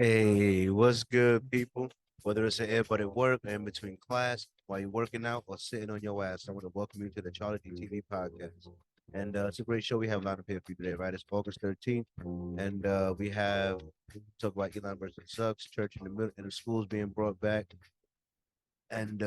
Hey, what's good, people? Whether it's an everybody at work or in between class, while you're working out or sitting on your ass, I want to welcome you to the CharlieGtv Podcast. And it's a great show we have lined up here for you today, right? It's August 13th, and we have talk about Elon versus Sucks, church in the middle, and the schools being brought back, and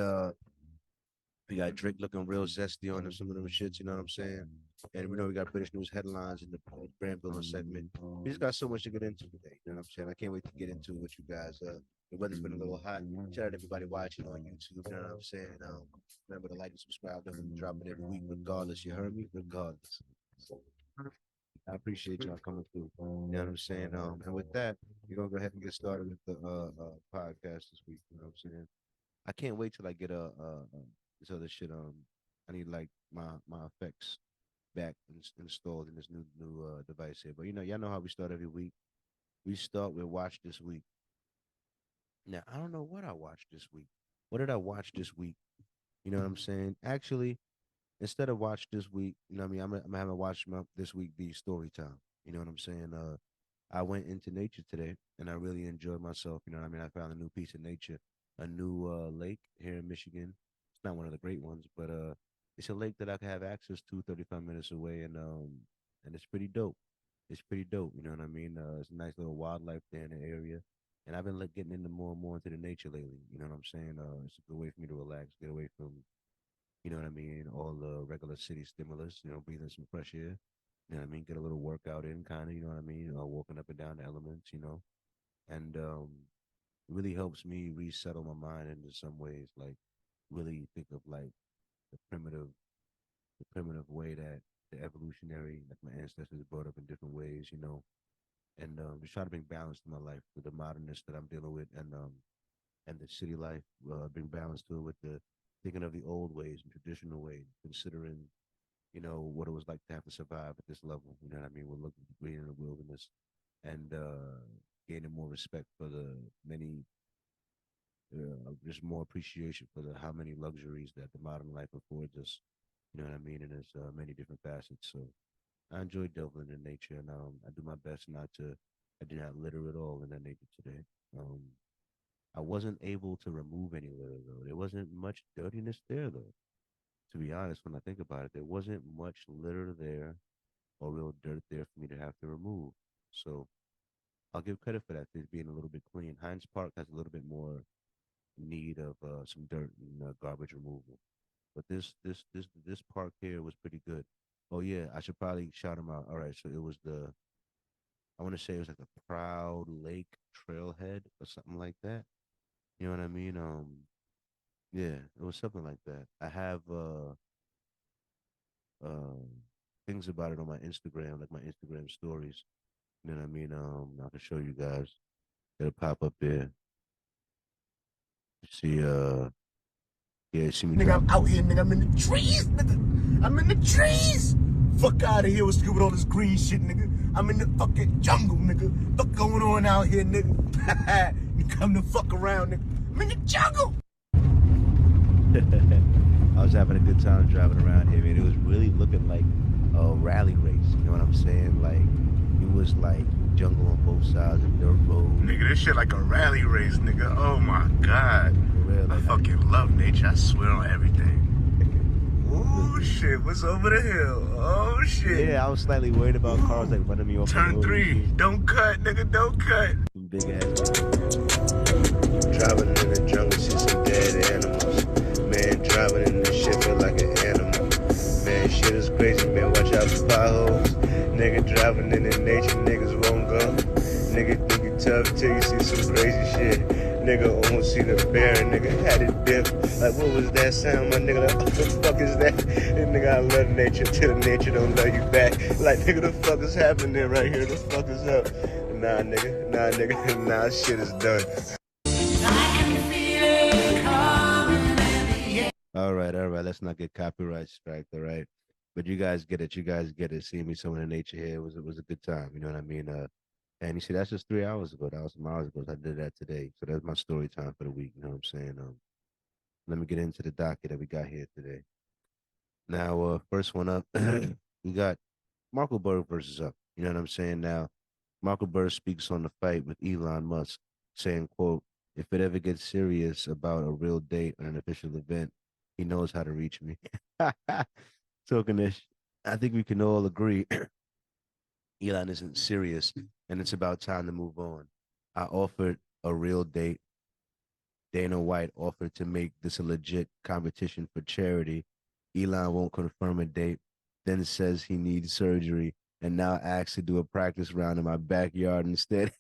we got Drake looking real zesty on some of them shits, you know what I'm saying? And we know we got British news headlines in the brand building segment. We just got so much to get into today, you know what I'm saying? I can't wait to get into what you guys the weather's been a little hot. Shout out to everybody watching on YouTube, you know what I'm saying? Remember to like and subscribe, definitely drop it every week, regardless. You heard me? Regardless. I appreciate y'all coming through. You know what I'm saying? And with that, we're gonna go ahead and get started with the podcast this week. You know what I'm saying? I can't wait till I get this other shit. I need like my effects back installed in this new device here. But y'all know how we start every week. We start with watch this week. Now I don't know what I watched this week. What did I watch this week? You know what I'm saying? Actually, instead of watch this week, you know what I mean. I'm having watch this week be story time. You know what I'm saying? I went into nature today and I really enjoyed myself. You know what I mean? I found a new piece of nature, a new lake here in Michigan. It's not one of the great ones, but it's a lake that I can have access to 35 minutes away, and it's pretty dope. It's pretty dope. You know what I mean? It's a nice little wildlife there in the area, and I've been getting into more and more into the nature lately. You know what I'm saying? It's a good way for me to relax, get away from you know what I mean? All the regular city stimulus, breathing some fresh air. You know what I mean? Get a little workout in, kind of, you know what I mean? Walking up and down the elements, and it really helps me resettle my mind into some ways, like really think of like the primitive, the primitive way that the evolutionary, like my ancestors brought up in different ways, and just try to bring balance to my life with the modernness that I'm dealing with, and the city life, bring balance to it with the thinking of the old ways and traditional ways, considering what it was like to have to survive at this level. You know what I mean? We're looking being in the wilderness and gaining more respect for the many, just more appreciation for the how many luxuries that the modern life affords us. You know what I mean? And there's many different facets. So I enjoy delving into nature, and I do my best not to. I did not litter at all in that nature today. Um, I wasn't able to remove any litter though. There wasn't much dirtiness there though. To be honest, when I think about it, there wasn't much litter there or real dirt there for me to have to remove. So I'll give credit for that thing being a little bit clean. Heinz Park has a little bit more need of some dirt and garbage removal, but this park here was pretty good. Oh yeah, I should probably shout them out. All right, so it was I want to say it was like the Proud Lake Trailhead or something like that. You know what I mean? Yeah, it was something like that. I have uh things about it on my Instagram, like my Instagram stories. You know what I mean? I can show you guys. It'll pop up there. You see, yeah, you see me Nigga, drop. I'm out here, nigga. I'm in the trees, nigga. I'm in the trees. Fuck out of here with all this green shit, nigga. I'm in the fucking jungle, nigga. Fuck going on out here, nigga? You come to fuck around, nigga. I'm in the jungle. I was having a good time driving around here, man. It was really looking like a rally race. You know what I'm saying? Like it was like jungle on both sides and dirt roads. Nigga, this shit like a rally race, nigga. Oh my god. For real, I like fucking love nature. I swear on everything. Oh shit, what's over the hill? Oh shit. yeah, I was slightly worried about cars like running me off the Turn road and 3. shit. Don't cut, nigga. Don't cut. Some big ass vehicles. Driving in the jungle, see some dead animals. Man, driving in this shit feel like an animal. Man, shit is crazy, man. Watch out for potholes. Nigga driving in the nature, niggas won't go. Nigga tough till you see some crazy shit. Nigga almost seen a bear, nigga had it dip. Like, what was that sound, my nigga? Like, what the fuck is that? And nigga, I love nature till nature don't love you back. Like, nigga, the fuck is happening right here? The fuck is up? Nah, nigga, nah, shit is done. All right. Let's not get copyright strike. All right, but you guys get it. You guys get it. Seeing me somewhere in nature here was a good time. You know what I mean? And you see, that's just 3 hours ago. That was some hours ago. So I did that today. So that's my story time for the week. You know what I'm saying? Let me get into the docket that we got here today. Now, first one up, we got Marco Berg versus up. You know what I'm saying? Now, Michael Burr speaks on the fight with Elon Musk, saying, quote, if it ever gets serious about a real date or an official event, he knows how to reach me. Talking this, I think we can all agree Elon isn't serious and it's about time to move on. I offered a real date. Dana White offered to make this a legit competition for charity. Elon won't confirm a date, then says he needs surgery, and now asks to do a practice round in my backyard instead.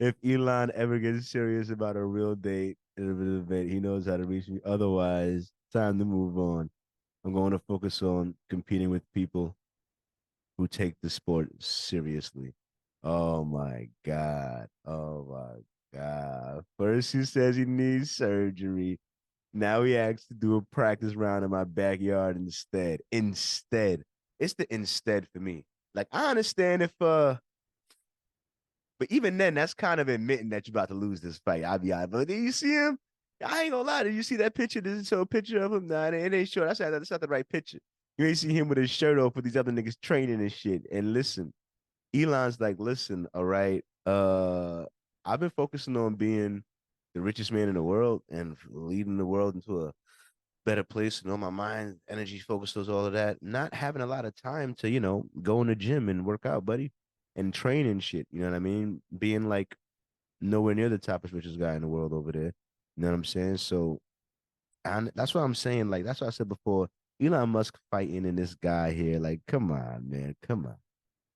If Elon ever gets serious about a real date in an event, he knows how to reach me. Otherwise, time to move on. I'm going to focus on competing with people who take the sport seriously. Oh my God. Oh my God. First he says he needs surgery. Now he asks to do a practice round in my backyard instead. Instead. It's the instead for me. Like I understand if but even then that's kind of admitting that you're about to lose this fight. I'll be honest. But do you see him? I ain't gonna lie. Did you see that picture? Does it show a picture of him? Nah, it ain't sure. That's not the right picture. You ain't see him with his shirt off with these other niggas training and shit. And listen, Elon's like, listen, all right, I've been focusing on being the richest man in the world and leading the world into a better place. And all my mind, energy focused on all of that. Not having a lot of time to, go in the gym and work out, buddy, and train and shit. You know what I mean? Being like nowhere near the top richest guy in the world over there. You know what I'm saying? So, and that's what I'm saying. Like, that's what I said before. Elon Musk fighting in this guy here. Like, come on, man. Come on.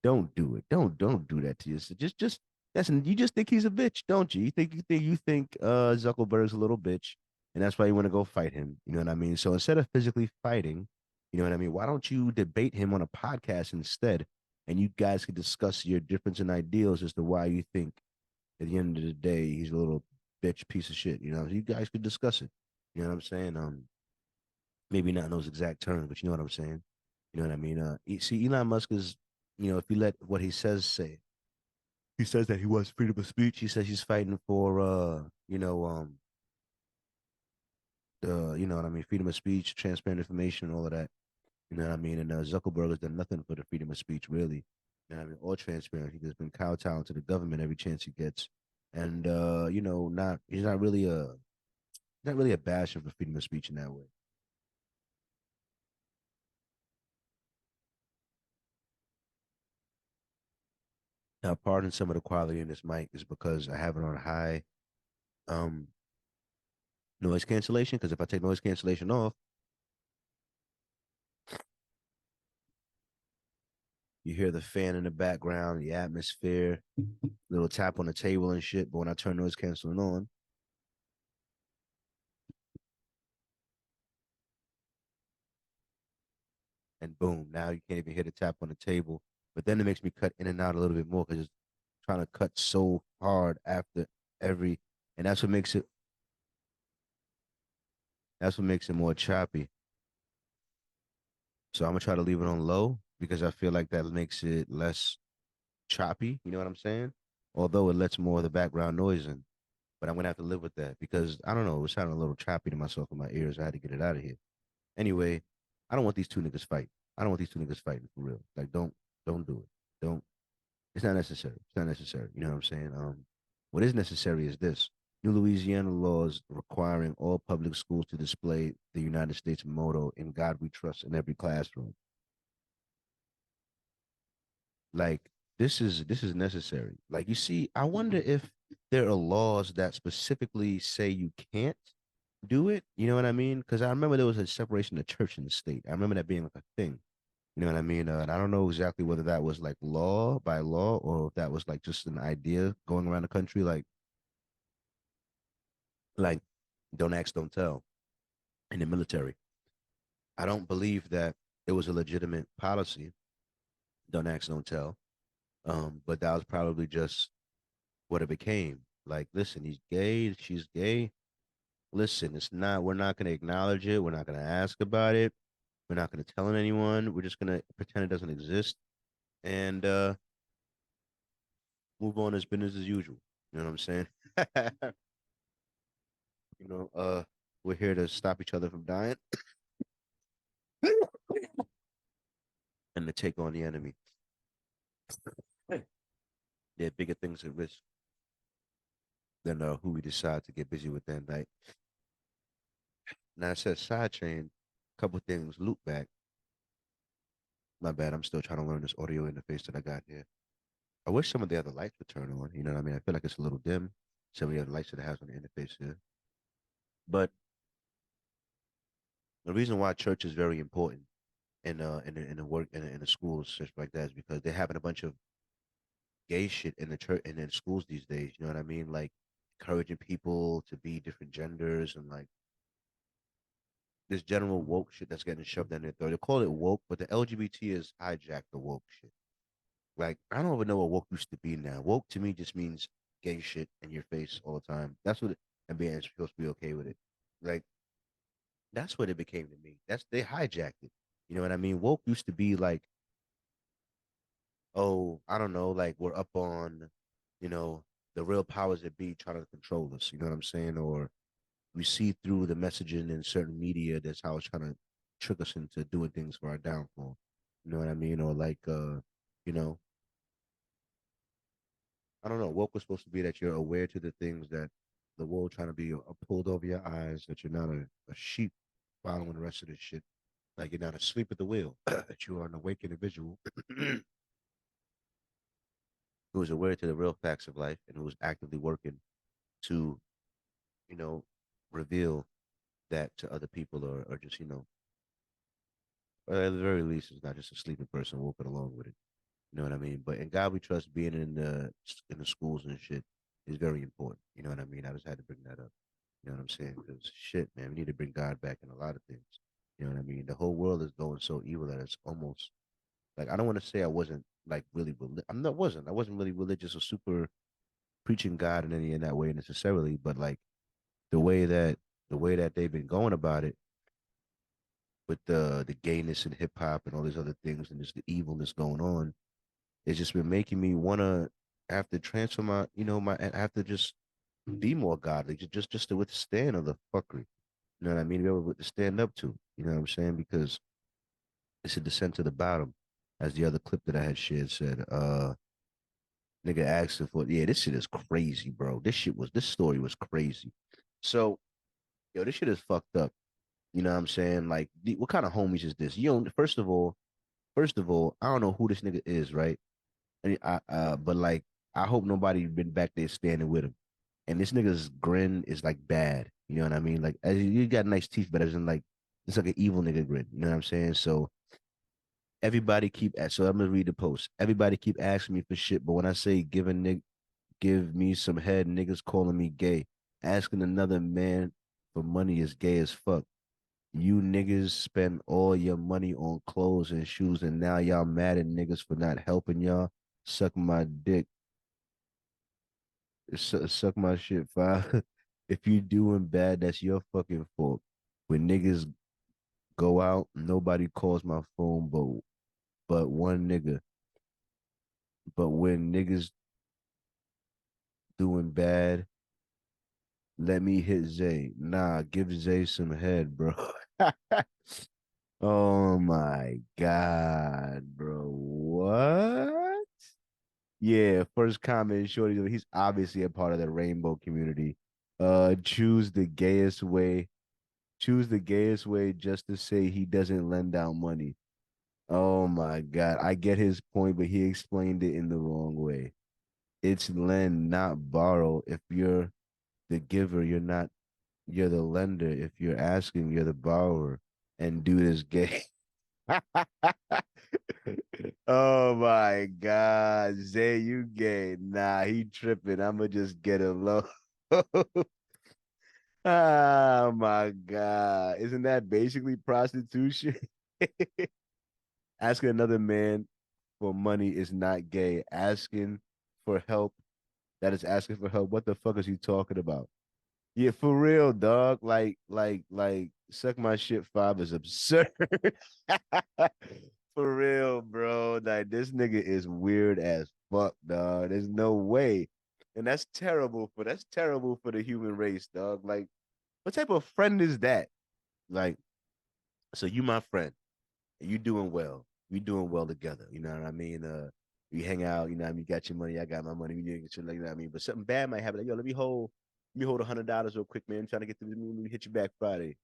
Don't do it. Don't do that to yourself. Just listen, you just think he's a bitch, don't you? You think Zuckerberg's a little bitch, and that's why you want to go fight him. You know what I mean? So instead of physically fighting, you know what I mean? Why don't you debate him on a podcast instead? And you guys could discuss your difference in ideals as to why you think at the end of the day he's a little bitch piece of shit. You know, you guys could discuss it. You know what I'm saying? Maybe not in those exact terms, but you know what I'm saying. You know what I mean? See, Elon Musk is, if you let what he says say, he says that he wants freedom of speech. He says he's fighting for, you know what I mean, freedom of speech, transparent information, and all of that. You know what I mean? And Zuckerberg has done nothing for the freedom of speech, really. You know what I mean? Or transparent. He has been kowtowing to the government every chance he gets, and not he's not really a bastion for freedom of speech in that way. Now, pardon some of the quality in this mic is because I have it on high um noise cancellation. Because if I take noise cancellation off, you hear the fan in the background, the atmosphere, little tap on the table and shit. But when I turn noise canceling on, and boom, now you can't even hear the tap on the table. But then it makes me cut in and out a little bit more because it's trying to cut so hard after every, and that's what makes it more choppy. So I'm gonna try to leave it on low because I feel like that makes it less choppy. You know what I'm saying? Although it lets more of the background noise in, but I'm gonna have to live with that because I don't know. It was sounding a little choppy to myself in my ears. I had to get it out of here. Anyway, I don't want these two niggas fight. I don't want these two niggas fighting for real. Like, don't do it. Don't. It's not necessary. It's not necessary. You know what I'm saying? What is necessary is this: New Louisiana laws requiring all public schools to display the United States motto "In God We Trust" in every classroom. Like, this is necessary. Like, you see, I wonder if there are laws that specifically say you can't do it. You know what I mean? Because I remember there was a separation of church and state. I remember that being like a thing. You know what I mean? And I don't know exactly whether that was like law by law or if that was like just an idea going around the country, like don't ask, don't tell in the military. I don't believe that it was a legitimate policy. Don't ask, don't tell. But that was probably just what it became. Like, listen, he's gay, she's gay. Listen, it's not. We're not going to acknowledge it. We're not going to ask about it. We're not going to tell anyone. We're just going to pretend it doesn't exist and move on as business as usual. You know what I'm saying? you know, uh, we're here to stop each other from dying and to take on the enemy. There are bigger things at risk than who we decide to get busy with that night. Now I said sidechain, couple things, loop back. My bad, I'm still trying to learn this audio interface that I got here. I wish some of the other lights would turn on. You know what I mean? I feel like it's a little dim. Some of the other lights that it has on the interface here. But the reason why church is very important in the work in the schools such like that is because they're having a bunch of gay shit in the church and in schools these days. You know what I mean? Like encouraging people to be different genders and like this general woke shit that's getting shoved down their throat. They call it woke, but the LGBT has hijacked the woke shit. Like I don't even know what woke used to be now. Woke to me just means gay shit in your face all the time. That's what and being supposed to be okay with it. Like that's what it became to me. That's they hijacked it. You know what I mean? Woke used to be like, oh, I don't know, like we're up on, you know, the real powers that be trying to control us. You know what I'm saying? Or we see through the messaging in certain media that's how it's trying to trick us into doing things for our downfall. You know what I mean? Or like you know, I don't know, woke was supposed to be that you're aware to the things that the world trying to be pulled over your eyes, that you're not a sheep following the rest of this shit. Like you're not asleep at the wheel, that you are an awake individual who is aware to the real facts of life and who is actively working to, you know, reveal that to other people or just, you know, or at the very least, it's not just a sleeping person walking along with it. You know what I mean? But in God we trust, being in the schools and shit is very important. You know what I mean? I just had to bring that up. You know what I'm saying? Because shit, man, we need to bring God back in a lot of things. You know what I mean? The whole world is going so evil that it's almost like I don't want to say I wasn't like really I wasn't really religious or super preaching God in any in that way necessarily, but like the way that the way that they've been going about it with the gayness and hip hop and all these other things and just the evilness going on, it's just been making me wanna have to transfer my I have to just be more godly, just to withstand of the fuckery. You know what I mean? Be able to stand up to. You know what I'm saying? Because it's a descent to the bottom, as the other clip that I had shared said. Nigga asking for yeah, this shit is crazy, bro. This story was crazy. So, yo, this shit is fucked up. You know what I'm saying? Like, what kind of homies is this? You know, first of all, I don't know who this nigga is, right? And but like, I hope nobody been back there standing with him. And this nigga's grin is like bad. You know what I mean? Like, as you got nice teeth, but as in like, it's like an evil nigga grin. You know what I'm saying? So everybody keep. So I'm gonna read the post. Everybody keep asking me for shit, but when I say give me some head, niggas calling me gay. Asking another man for money is gay as fuck. You niggas spend all your money on clothes and shoes, and now y'all mad at niggas for not helping y'all. Suck my dick. Suck my shit, five. If you doing bad, that's your fucking fault. When niggas go out, nobody calls my phone, but one nigga. But when niggas doing bad, let me hit Zay. Nah, give Zay some head, bro. Oh my God, bro. What? Yeah, first comment, Shorty. He's obviously a part of the rainbow community. Choose the gayest way. Choose the gayest way just to say he doesn't lend out money. Oh my God. I get his point, but he explained it in the wrong way. It's lend, not borrow. If you're the giver, you're the lender. If you're asking, you're the borrower. And dude is gay. Oh my God, Zay, you gay. Nah, he tripping. I'ma just get alone. Oh my God. Isn't that basically prostitution? Asking another man for money is not gay. Asking for help, that is asking for help. What the fuck is he talking about? Yeah, for real, dog. Suck my shit five is absurd. For real, bro. Like this nigga is weird as fuck, dog. There's no way. And that's terrible for the human race, dog. Like, what type of friend is that? Like, so you my friend, and you doing well. We doing well together. You know what I mean? We hang out, you know what I mean? You got your money, I got my money, we get shit like that. I mean, but something bad might happen. Like, yo, let me hold $100 real quick, man. I'm trying to get to the moon. Let me hit you back Friday.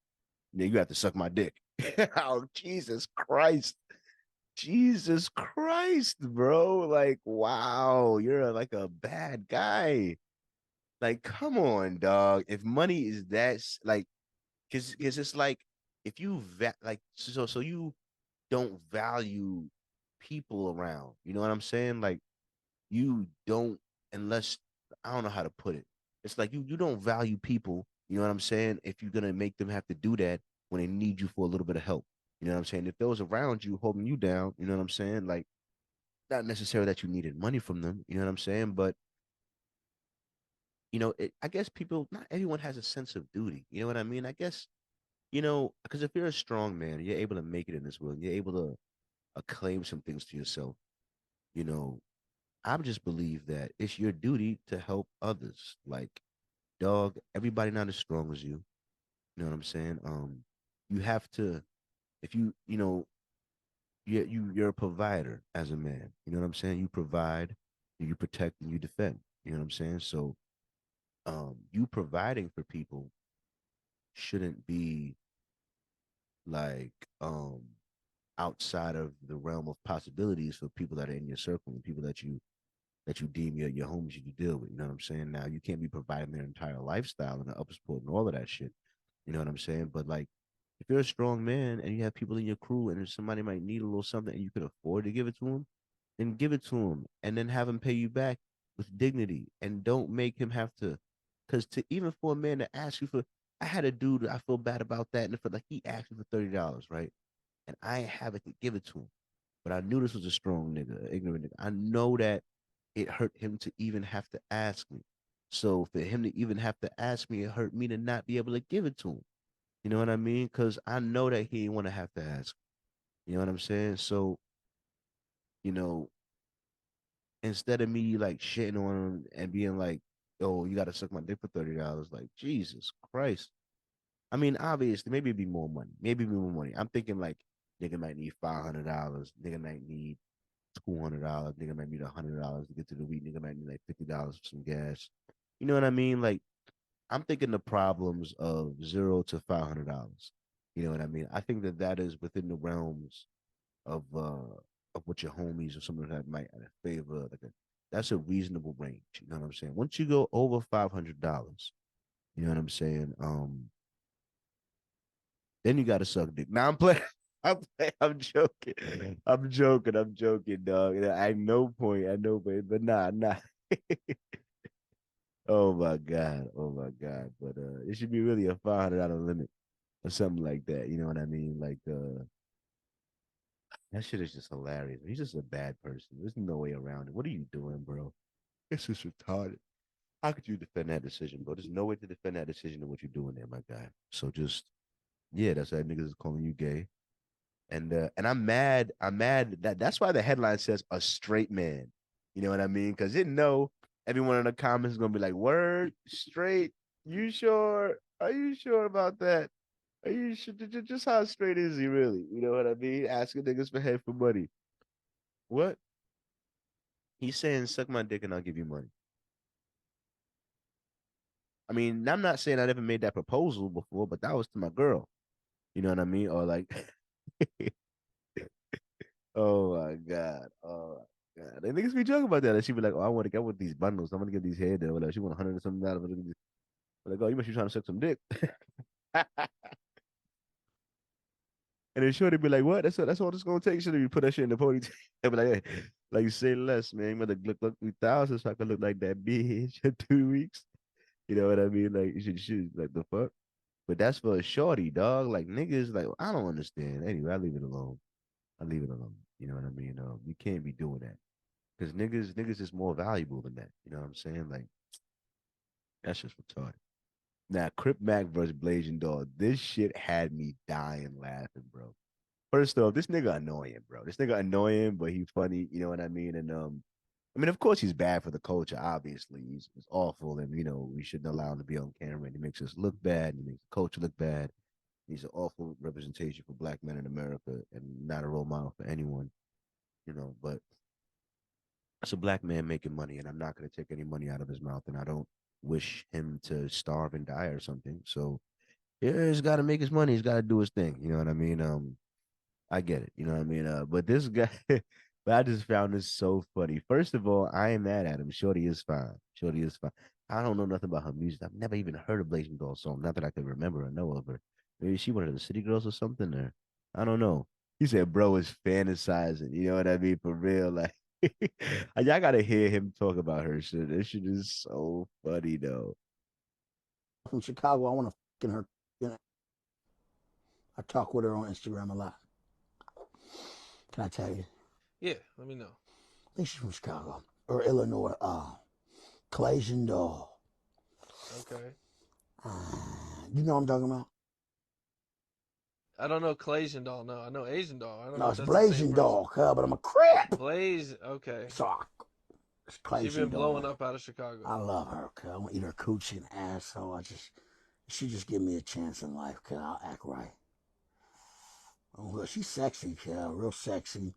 Yeah, you have to suck my dick. Oh, Jesus Christ. Jesus Christ, bro. Like, wow, you're like a bad guy. Like, come on, dog. If money is like, cause it's like if you like so you don't value people around. You know what I'm saying? Like you don't unless I don't know how to put it. It's like you don't value people, you know what I'm saying, if you're gonna make them have to do that when they need you for a little bit of help. You know what I'm saying? If those around you holding you down, you know what I'm saying? Like not necessarily that you needed money from them, you know what I'm saying? But I guess people not everyone has a sense of duty. You know what I mean? I guess, because if you're a strong man, you're able to make it in this world, you're able to acclaim some things to yourself, you know, I just believe that it's your duty to help others. Like, dog, everybody not as strong as you. You know what I'm saying? You have to, if you're a provider as a man. You know what I'm saying? You provide, you protect, and you defend. You know what I'm saying? So, you providing for people shouldn't be like outside of the realm of possibilities for people that are in your circle and people that you deem your homies you deal with. You know what I'm saying? Now you can't be providing their entire lifestyle and the up support and all of that shit. You know what I'm saying? But like if you're a strong man and you have people in your crew and if somebody might need a little something and you can afford to give it to them, then give it to him and then have him pay you back with dignity and don't make him have to because to even for a man to ask you for I had a dude I feel bad about that and I feel like he asked me for $30, right? And I ain't have it to give it to him. But I knew this was a strong nigga, an ignorant nigga. I know that it hurt him to even have to ask me. So for him to even have to ask me, it hurt me to not be able to give it to him. You know what I mean? Because I know that he didn't want to have to ask. You know what I'm saying? So, you know, instead of me like shitting on him and being like, "Oh, you got to suck my dick for $30," like Jesus Christ. I mean, obviously, maybe it'd be more money. Maybe it'd be more money. I'm thinking like nigga might need $500. Nigga might need $200. Nigga might need $100 to get to the week. Nigga might need like $50 for some gas. You know what I mean? Like I'm thinking the problems of $0 to $500. You know what I mean? I think that that is within the realms of uh of what your homies or someone that might favor. That's a reasonable range. You know what I'm saying? Once you go over $500, you know what I'm saying? Then you got to suck dick. Now I'm playing. I'm playing, I'm joking. I'm joking. I'm joking, dog. I no point. I know, but nah, nah. Oh my god. Oh my god. But it should be really a $500 limit or something like that. You know what I mean? Like that shit is just hilarious. He's just a bad person. There's no way around it. What are you doing, bro? It's just retarded. How could you defend that decision, bro? There's no way to defend that decision of what you're doing there, my guy. So just yeah, that's why niggas is calling you gay. And I'm mad. I'm mad that's why the headline says a straight man. You know what I mean? Because it know everyone in the comments is gonna be like, "Word straight? You sure? Are you sure about that? Are you sure? Just how straight is he really? You know what I mean? Asking niggas for head for money. What? He's saying, suck my dick and I'll give you money. I mean, I'm not saying I never made that proposal before, but that was to my girl. You know what I mean? Or like, oh my god. Oh my god. And niggas be joking about that. And she be like, "Oh, I want to get with these bundles. I'm gonna get these head or whatever." She want 100 or something out of it. Like, oh, you must be trying to suck some dick. And then Shorty be like, "What? That's all it's gonna take." Should be put that shit in the ponytail. Be like, hey, like say less, man. You better look 3,000 so I can look like that bitch in 2 weeks. You know what I mean? Like you should like the fuck. But that's for a shorty, dog. Like niggas, like I don't understand. Anyway, I leave it alone. I leave it alone. You know what I mean? You can't be doing that. Because niggas is more valuable than that. You know what I'm saying? Like, that's just retarded. Now, Crip Mac versus Blazing Dog. This shit had me dying laughing, bro. First off, this nigga annoying, bro. This nigga annoying, but he funny, you know what I mean? And I mean, of course he's bad for the culture, obviously. He's awful, and we shouldn't allow him to be on camera, and he makes us look bad, and he makes the culture look bad. He's an awful representation for black men in America and not a role model for anyone, but It's a black man making money, and I'm not going to take any money out of his mouth, and I don't wish him to starve and die or something. So yeah, he's got to make his money. He's got to do his thing. You know what I mean? I get it. You know what I mean? But this guy, but I just found this so funny. First of all, I ain't mad at him. Shorty is fine. Shorty is fine. I don't know nothing about her music. I've never even heard a Blazing Doll song. Not that I could remember or know of her. Maybe she one of the City Girls or something. Or I don't know. He said, "Bro is fantasizing." You know what I mean? For real, like y'all gotta hear him talk about her shit. This shit is so funny though. From Chicago. I want to fucking her. You know, I talk with her on Instagram a lot. Can I tell you? Yeah, let me know. I think she's from Chicago or Illinois. Clayton Doll. Okay. You know what I'm talking about? I don't know Claysian doll. No, I know Asian doll. I don't know No, if it's that's the same Blazing person. Doll, cuz, but I'm a crip. Blaze. Okay. So it's She Clayton been blowing Doll. up out of Chicago. I love her, cuz. I want to eat her coochie and ass, so she just give me a chance in life, cuz I'll act right. Oh, well, she's sexy, cuz, real sexy.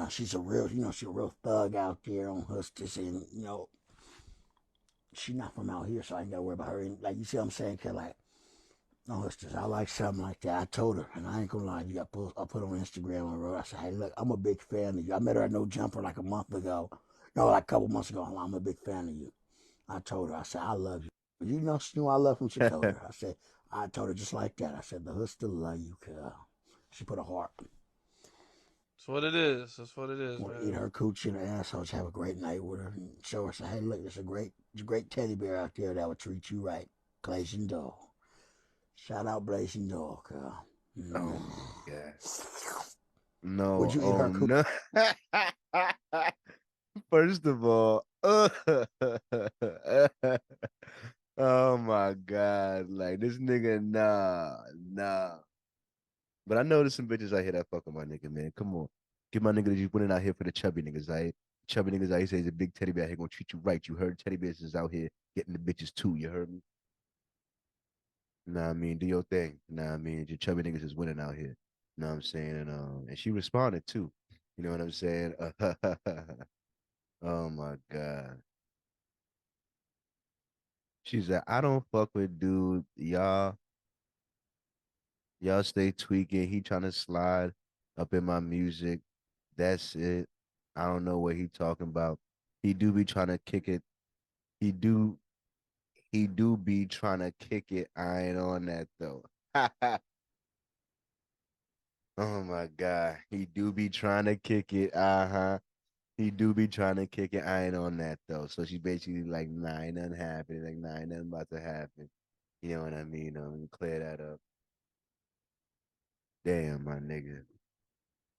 She's a real, she's a real thug out there on Hustis, and she's not from out here, so I ain't gotta worry about her. And, like, you see what I'm saying, cuz, like, no, Hustis, I like something like that. I told her, and I ain't gonna lie, I put on Instagram on the road. I said, hey, look, I'm a big fan of you. I met her at No Jumper like a month ago. No, like a couple months ago. I'm a big fan of you. I told her, I said, I love you. You know, she knew I love from she told her. I told her just like that. I said, the hood still love you, cuz. She put a heart. That's what it is. That's what it is, Want to eat man. her coochie and her asshole. Have a great night with her and show her. Say, hey, look, there's a great teddy bear out there that would treat you right. Blazing Doll. Shout out Blazing Doll, cuz. Oh Mm. my god. Would No, you eat oh her coochie? no. First of all, oh my God. Like this nigga, nah. But I know there's some bitches out here that fuck with my nigga, man. Come on. Get my nigga that you putting out here for the chubby niggas, right? Chubby niggas out here say he's a big teddy bear. He gonna treat you right. You heard teddy bears is out here getting the bitches too. You heard me? Nah, I mean, do your thing. Nah, I mean, your chubby niggas is winning out here. Know what I'm saying? And she responded too. You know what I'm saying? Oh my God. She said, I don't fuck with dude. Y'all stay tweaking. He trying to slide up in my music. That's it. I don't know what he talking about. He do be trying to kick it. He do he do be trying to kick it. I ain't on that though. Oh my God. He do be trying to kick it. Uh-huh. He do be trying to kick it. I ain't on that though. So she basically like, nah, ain't nothing happening. Like, nah, ain't nothing about to happen. You know what I mean? Clear that up. Damn, my nigga.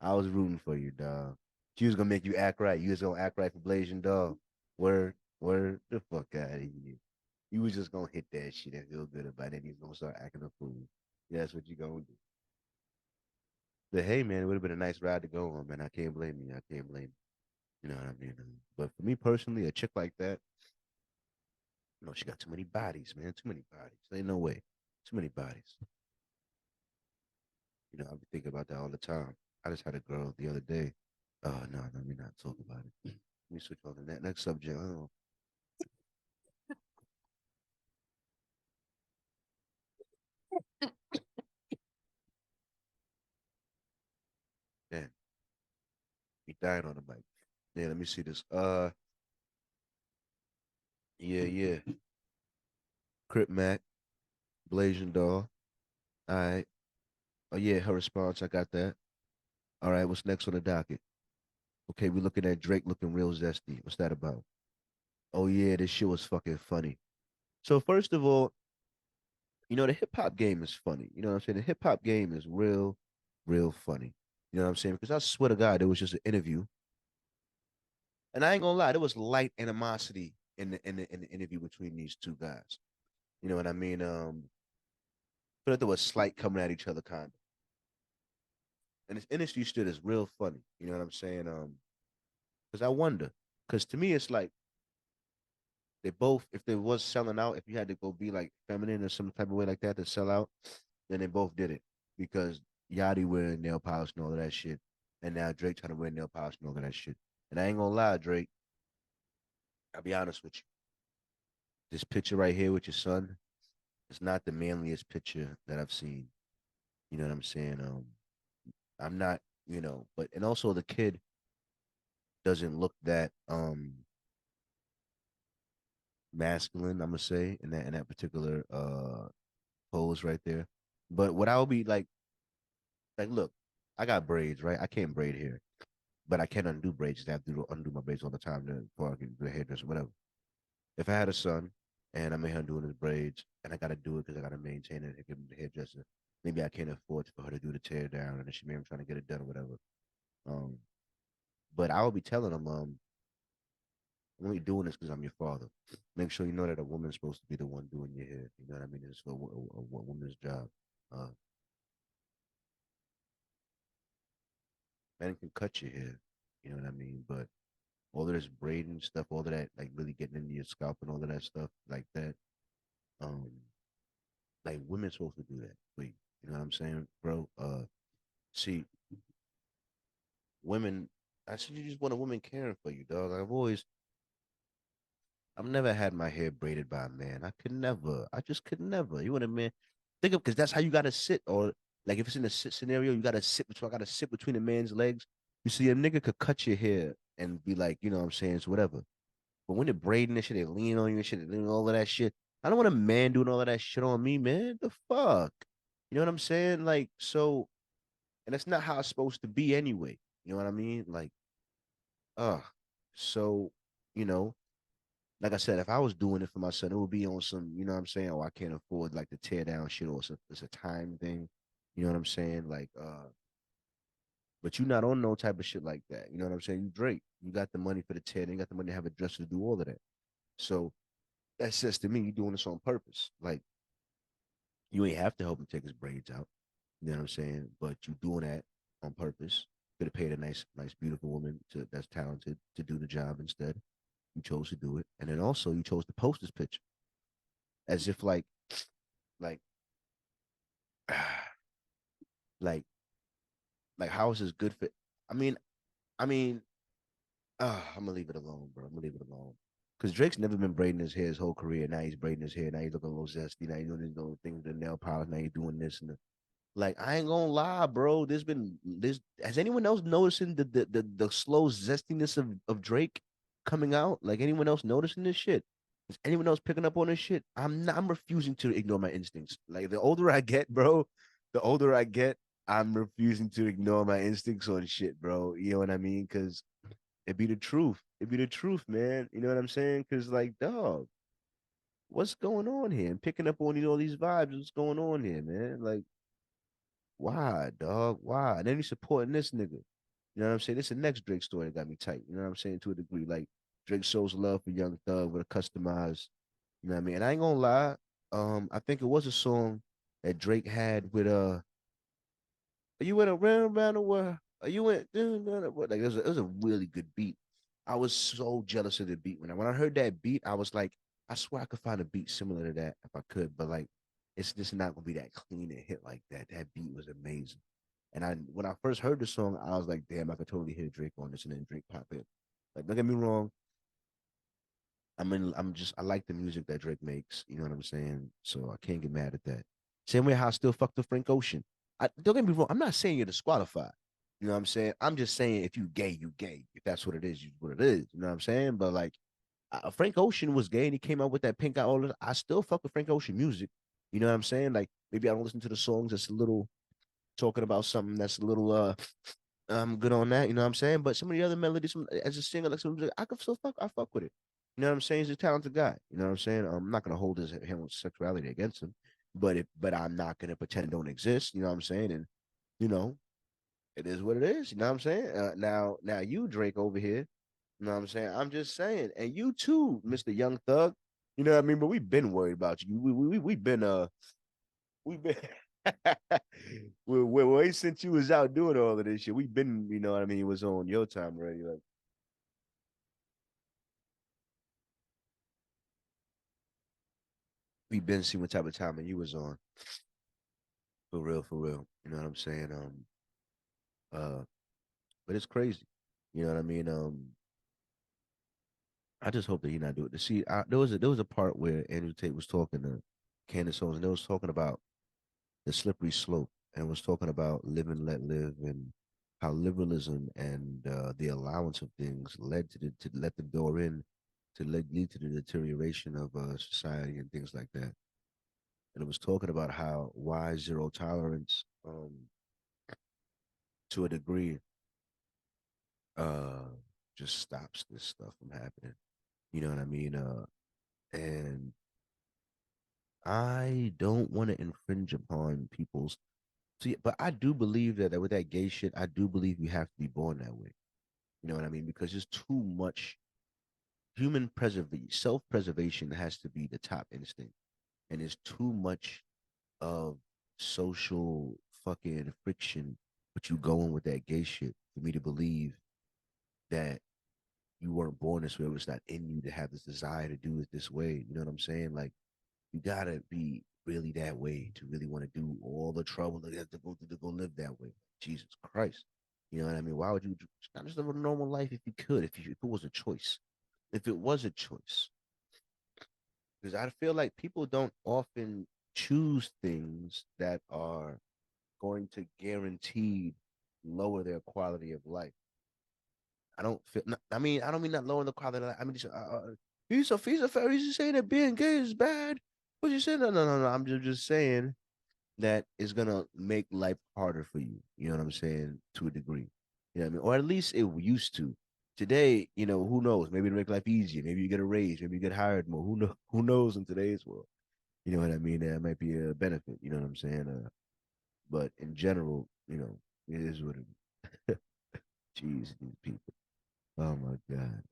I was rooting for you, dog. She was gonna make you act right. You was gonna act right for Blazing Dog. Word, the fuck out of here. You was just gonna hit that shit and feel good about it. He's gonna start acting a fool. Yeah, that's what you gonna do. But hey, man, it would have been a nice ride to go on, man. I can't blame you. I can't blame you. You know what I mean? But for me personally, a chick like that, no, she got too many bodies, man. Too many bodies. Ain't no way. Too many bodies. You know, I be thinking about that all the time. I just had a girl the other day. Oh no, let me not talk about it. Let me switch on to that next subject. Oh, damn, he died on the mic. Yeah, let me see this. Yeah. Crip Mac, Blazing Doll. All right. Oh yeah, her response. I got that. All right, what's next on the docket? Okay, we're looking at Drake looking real zesty. What's that about? Oh yeah, this shit was fucking funny. So first of all, the hip hop game is funny. You know what I'm saying? The hip hop game is real funny. You know what I'm saying? Because I swear to God, it was just an interview, and I ain't gonna lie, there was light animosity in the interview between these two guys. You know what I mean? Feel like there was slight coming at each other, kind of. And this industry shit is real funny. You know what I'm saying? Because I wonder, because to me, it's like they both, if they was selling out, if you had to go be like feminine or some type of way like that to sell out, then they both did it because Yachty wearing nail polish and all of that shit, and now Drake trying to wear nail polish and all of that shit. And I ain't gonna lie, Drake. I'll be honest with you. This picture right here with your son is not the manliest picture that I've seen. You know what I'm saying? I'm not, but and also the kid doesn't look that masculine, I'm gonna say, in that particular pose right there. But what I'll be like, look, I got braids, right? I can't braid hair, but I can undo braids. I have to undo my braids all the time before I can do a hairdresser, whatever. If I had a son and I'm in here doing his braids and I gotta do it because I gotta maintain it and give him the hairdresser, maybe I can't afford for her to do the tear down and then she may be trying to get it done or whatever. Um, but I will be telling him, I'm only doing this because I'm your father. Make sure you know that a woman's supposed to be the one doing your hair. You know what I mean? It's a woman's job. Uh, Men can cut your hair. You know what I mean? But all of this braiding stuff, all of that, like really getting into your scalp and all of that stuff, like that. Um, like women's supposed to do that. Wait, you know what I'm saying, bro? See, women. I said you just want a woman caring for you, dog. I've never had my hair braided by a man. I could never. I just could never. You want a man? Think of because that's how you gotta sit. Or like if it's in a sit scenario, you gotta sit between. I gotta sit between a man's legs. You see, a nigga could cut your hair and be like, you know what I'm saying, it's whatever. But when they're braiding this shit, they lean on you and shit, they doing all of that shit. I don't want a man doing all of that shit on me, man. The fuck? You know what I'm saying? Like, so, and that's not how it's supposed to be anyway. You know what I mean? Like, uh, so, you know, like I said, if I was doing it for my son, it would be on some, you know what I'm saying? Oh, I can't afford like the tear down shit or it's a time thing. You know what I'm saying? Like, but you not on no type of shit like that. You know what I'm saying? You Drake. You got the money for the tear, you got the money to have a dresser to do all of that. So that says to me, you doing this on purpose. Like you ain't have to help him take his braids out. You know what I'm saying? But you doing that on purpose. Could have paid a nice, beautiful woman that's talented to do the job instead. You chose to do it, and then also you chose to post this picture as if like, like, like how is this good for? I mean, I mean, I'm gonna leave it alone, bro. I'm gonna leave it alone. Cause Drake's never been braiding his hair his whole career. Now he's braiding his hair. Now he's looking a little zesty. Now he's doing his little things with the nail polish. Now he's doing this and like I ain't gonna lie, bro. There's has anyone else noticing the slow zestiness of Drake coming out? Like anyone else noticing this shit? Is anyone else picking up on this shit? I'm refusing to ignore my instincts. Like the older I get, bro, the older I get, I'm refusing to ignore my instincts on shit, bro. You know what I mean? Cause it be the truth. It be the truth, man. You know what I'm saying? Cause like, dog, what's going on here? And picking up on all these vibes. What's going on here, man? Like why, dog? Why? And then he's supporting this nigga. You know what I'm saying? This is the next Drake story that got me tight. You know what I'm saying? To a degree. Like Drake shows love for Young Thug with a customized, you know what I mean? And I ain't gonna lie. I think it was a song that Drake had with you went around the world. You went like it was a really good beat. I was so jealous of the beat when I heard that beat, I was like, I swear I could find a beat similar to that if I could, but like it's just not gonna be that clean and hit like that. That beat was amazing. And when I first heard the song, I was like, damn, I could totally hear Drake on this and then Drake pop in. Like, don't get me wrong. I like the music that Drake makes. You know what I'm saying? So I can't get mad at that. Same way how I still fuck the Frank Ocean. Don't get me wrong. I'm not saying you're disqualified. You know what I'm saying? I'm just saying if you gay, you gay. If that's what it is, you what it is. You know what I'm saying? But like Frank Ocean was gay and he came out with that pink eye. All this. I still fuck with Frank Ocean music. You know what I'm saying? Like maybe I don't listen to the songs that's a little talking about something that's a little I'm good on that, you know what I'm saying? But some of the other melodies, as a singer, like I can still I fuck with it. You know what I'm saying? He's a talented guy. You know what I'm saying? I'm not gonna hold his homosexuality against him, but I'm not gonna pretend it don't exist. You know what I'm saying? And you know, it is what it is. You know what I'm saying? Now you Drake over here. You know what I'm saying? I'm just saying, and you too, Mr. Young Thug. You know what I mean? But we've been worried about you. We've been way since you was out doing all of this shit. We've been, you know what I mean, it was on your time already. Like we've been seeing what type of time you was on. For real, for real. You know what I'm saying? Uh but it's crazy. You know what I mean? I just hope that he not do it. See, there was a part where Andrew Tate was talking to Candace Owens, and they was talking about the slippery slope, and was talking about live and let live, and how liberalism and the allowance of things led to let the door in to lead to the deterioration of society and things like that. And it was talking about how why zero tolerance, to a degree, uh, just stops this stuff from happening. You know what I mean? And I don't want to infringe upon people's. See, but I do believe that with that gay shit, I do believe you have to be born that way. You know what I mean? Because there's too much human preservation, self-preservation has to be the top instinct, and there's too much of social fucking friction. But you going with that gay shit for me to believe that you weren't born this way, or it's not in you to have this desire to do it this way. You know what I'm saying? Like you gotta be really that way to really want to do all the trouble that you have to go live that way. Jesus Christ. You know what I mean? Why would you not just live a normal life if you could, if it was a choice? If it was a choice. Because I feel like people don't often choose things that are going to guaranteed lower their quality of life. I don't feel. I mean, I don't mean not lowering the quality. Of life. I mean, just, he's saying that being gay is bad. What you saying? No, no, no, no. I'm just saying that is gonna make life harder for you. You know what I'm saying? To a degree. You know what I mean? Or at least it used to. Today, who knows? Maybe it'll make life easier. Maybe you get a raise. Maybe you get hired more. Who know? Who knows in today's world? You know what I mean? That might be a benefit. You know what I'm saying? But in general, it is what it is. Jeez, these people. Oh my God.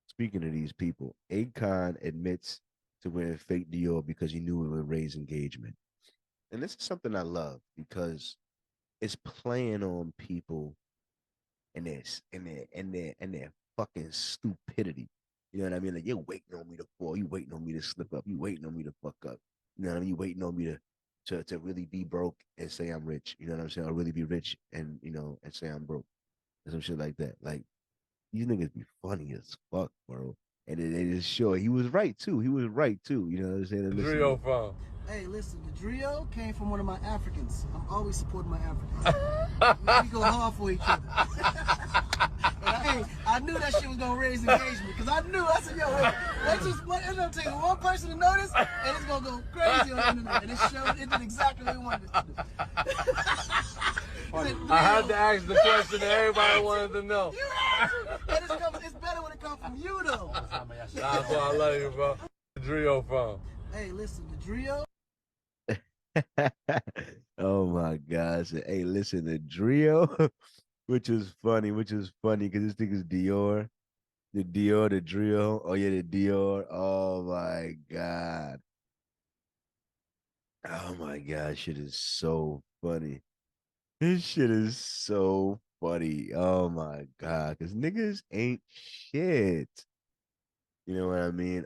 Speaking of these people, Akon admits to wearing fake Dior because he knew it would raise engagement. And this is something I love because it's playing on people and their fucking stupidity. You know what I mean? Like you're waiting on me to fall, you waiting on me to slip up, you waiting on me to fuck up. You know what I mean? You waiting on me to really be broke and say I'm rich. You know what I'm saying? Or really be rich and and say I'm broke. And some shit like that. Like these niggas be funny as fuck, bro. And it is sure he was right too. He was right too. You know what I'm saying? Drio phone. Hey, listen, the Drio came from one of my Africans. I'm always supporting my Africans. We go hard for each other. Hey, I knew that shit was gonna raise engagement because I knew. I said, yo, hey, it's gonna take one person to notice, and it's gonna go crazy on the internet. And it did exactly what we wanted it to do. I had to ask the question that everybody wanted to know. It's better when it comes from you, though. That's why I love you, bro. Drio phone. Hey, listen, the Drio. Oh my gosh. Hey, listen, the Drio, which is funny because this thing is Dior. The Dior, the Drio. Oh yeah, the Dior. Oh my God. Oh my God. Shit is so funny. This shit is so funny. Oh my God. Cause niggas ain't shit. You know what I mean?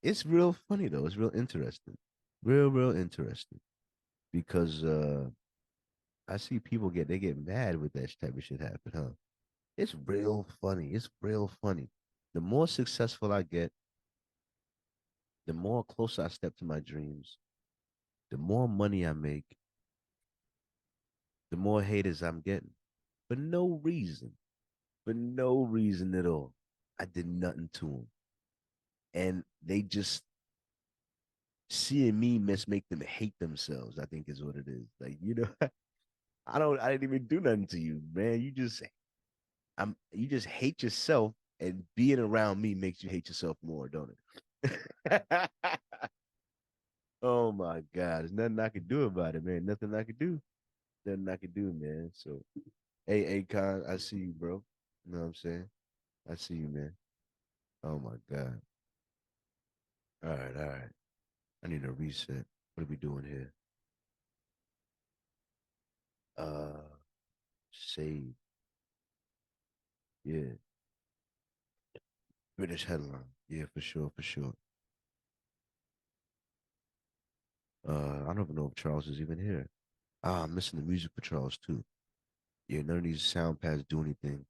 It's real funny though. It's real interesting. Real interesting. Because I see people they get mad with that type of shit happen, huh? It's real funny. It's real funny. The more successful I get, the more closer I step to my dreams, the more money I make, the more haters I'm getting. For no reason. For no reason at all. I did nothing to them. And they just seeing me make them hate themselves, I think is what it is. Like, I didn't even do nothing to you, man. You just hate yourself, and being around me makes you hate yourself more, don't it? Oh my God. There's nothing I can do about it, man. Nothing I can do. Nothing I can do, man. So hey, Akon, I see you, bro. You know what I'm saying? I see you, man. Oh my God. All right, all right. I need a reset. What are we doing here? Save. Yeah. British headline. Yeah, for sure, for sure. I don't even know if Charles is even here. I'm missing the music for Charles too. Yeah, none of these sound pads do anything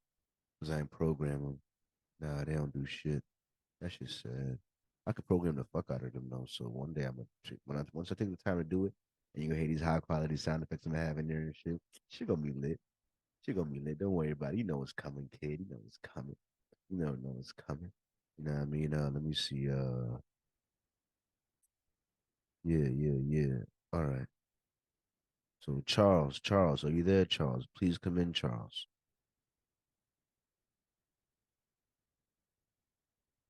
because I ain't program them. Nah, they don't do shit. That's just sad. I could program the fuck out of them though. So one day I'm gonna once I take the time to do it, and you gonna hear these high quality sound effects I'm having there and shit. She gonna be lit. She gonna be lit. Don't worry about it. You know it's coming, kid. You know it's coming. You know it's coming. You know what I mean? Let me see. Yeah, yeah, yeah. All right. So Charles, are you there, Charles? Please come in, Charles.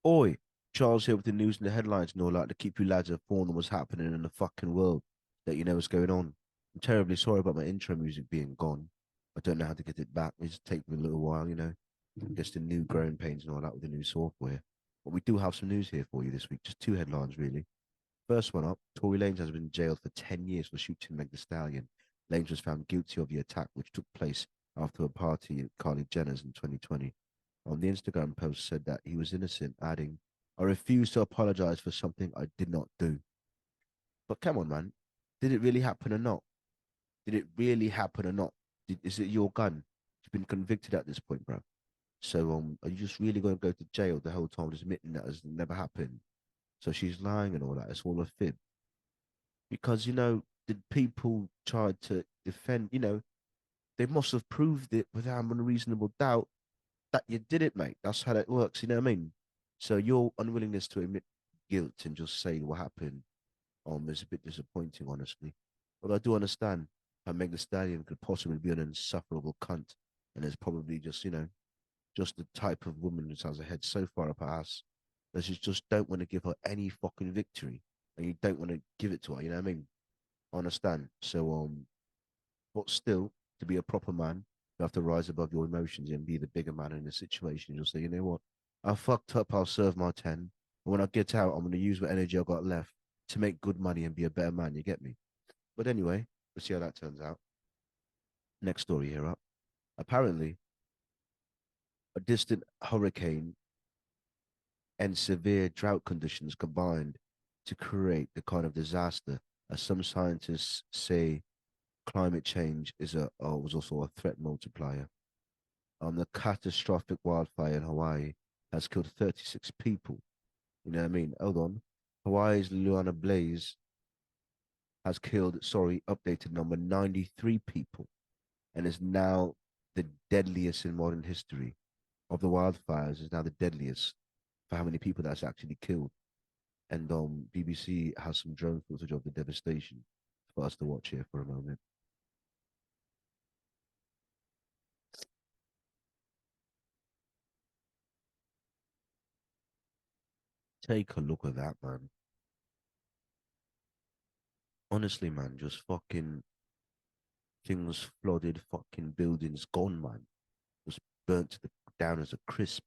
Oi, Charles here with the news and the headlines and all that to keep you lads informed on what's happening in the fucking world. That you know what's going on. I'm terribly sorry about my intro music being gone. I don't know how to get it back. It's taken me a little while, you know. Just the new growing pains and all that with the new software. But we do have some news here for you this week. Just two headlines, really. First one up, Tory Lanez has been jailed for 10 years for shooting Meg Thee Stallion. Lanez was found guilty of the attack, which took place after a party at Kylie Jenner's in 2020. On the Instagram post said that he was innocent, adding, I refuse to apologize for something I did not do. But come on, man. Did it really happen or not? Did it really happen or not? Is it your gun? You've been convicted at this point, bro. So, are you just really going to go to jail the whole time, just admitting that has never happened? So she's lying and all that. It's all a fib. Because, the people tried to defend, they must have proved it without a reasonable doubt that you did it, mate. That's how that works. You know what I mean? So your unwillingness to admit guilt and just say what happened, is a bit disappointing, honestly. But I do understand how Meg Thee Stallion could possibly be an insufferable cunt, and is probably just, just the type of woman that has her head so far up her ass that you just don't want to give her any fucking victory, and you don't want to give it to her. You know what I mean? I understand. So but still, to be a proper man, you have to rise above your emotions and be the bigger man in the situation. You'll say, you know what? I fucked up. I'll serve my 10. And when I get out, I'm going to use what energy I got left to make good money and be a better man. You get me? But anyway, we'll see how that turns out. Next story here up. Apparently, a distant hurricane and severe drought conditions combined to create the kind of disaster, as some scientists say climate change was also a threat multiplier. The catastrophic wildfire in Hawaii has killed 36 people. You know what I mean? Hold on. Hawaii's Luana Blaze has killed, updated number 93 people, and is now the deadliest in modern history. Of the wildfires, is now the deadliest for how many people that's actually killed. And BBC has some drone footage of the devastation for us to watch here for a moment. Take a look at that, man. Honestly, man, just fucking things flooded, fucking buildings gone, man. Was burnt to the down as a crisp.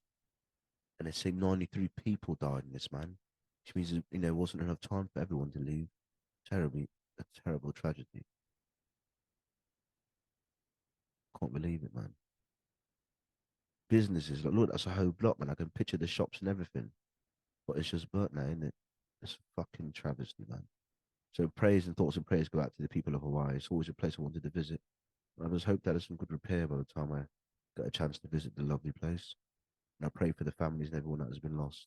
And they say 93 people died in this, man. Which means, wasn't enough time for everyone to leave. Terribly, a terrible tragedy. Can't believe it, man. Businesses, like, look, that's a whole block, man. I can picture the shops and everything. But it's just burnt now, isn't it? It's a fucking travesty, man. So prayers and thoughts and prayers go out to the people of Hawaii. It's always a place I wanted to visit. I just hope that there's some good repair by the time I get a chance to visit the lovely place. And I pray for the families and everyone that has been lost.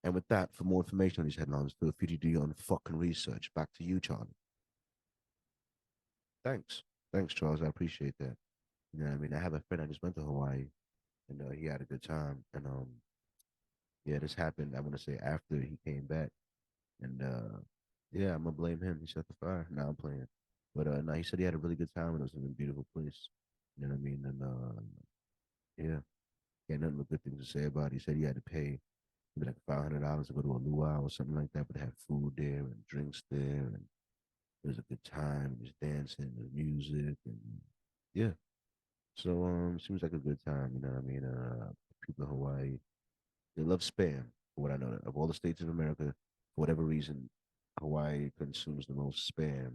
And with that, for more information on these headlines, feel free to do your own fucking research. Back to you, Charlie. Thanks. Thanks, Charles. I appreciate that. You know what I mean? I have a friend I just went to Hawaii and he had a good time. And yeah, this happened, I want to say, after he came back. And yeah, I'm gonna blame him. He set the fire. Now I'm playing. But no, he said he had a really good time and it was in a beautiful place. You know what I mean? And yeah, he had nothing but good things to say about it. He said he had to pay maybe like $500 to go to a luau or something like that, but they had food there and drinks there, and it was a good time. There's dancing, there's music, and yeah. So seems like a good time. You know what I mean? People in Hawaii, they love spam. For what I know, of all the states of America, for whatever reason, Hawaii consumes the most spam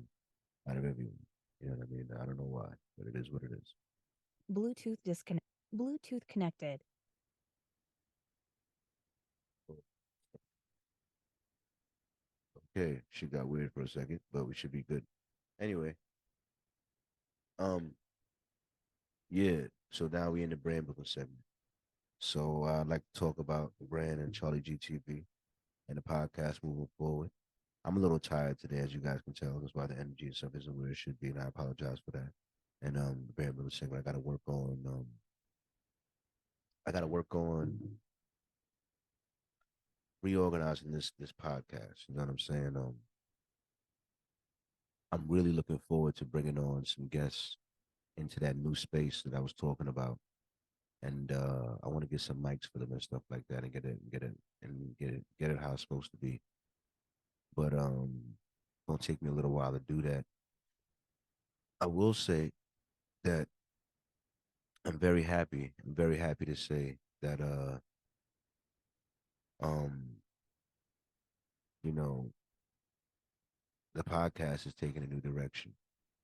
out of everyone. You know what I mean? I don't know why, but it is what it is. Bluetooth disconnect. Bluetooth connected. Okay, she got weird for a second, but we should be good. Anyway, um, yeah. So now we in the brand booking segment. So I'd like to talk about the brand and CharlieGtv and the podcast moving forward. I'm a little tired today, as you guys can tell. That's why the energy and stuff isn't where it should be, and I apologize for that. And the band member saying I got to work on. I got to work on reorganizing this podcast. You know what I'm saying? I'm really looking forward to bringing on some guests into that new space that I was talking about, and I want to get some mics for them and stuff like that, and get it how it's supposed to be. But gonna take me a little while to do that. I will say that I'm very happy. I'm very happy to say that um you know the podcast is taking a new direction.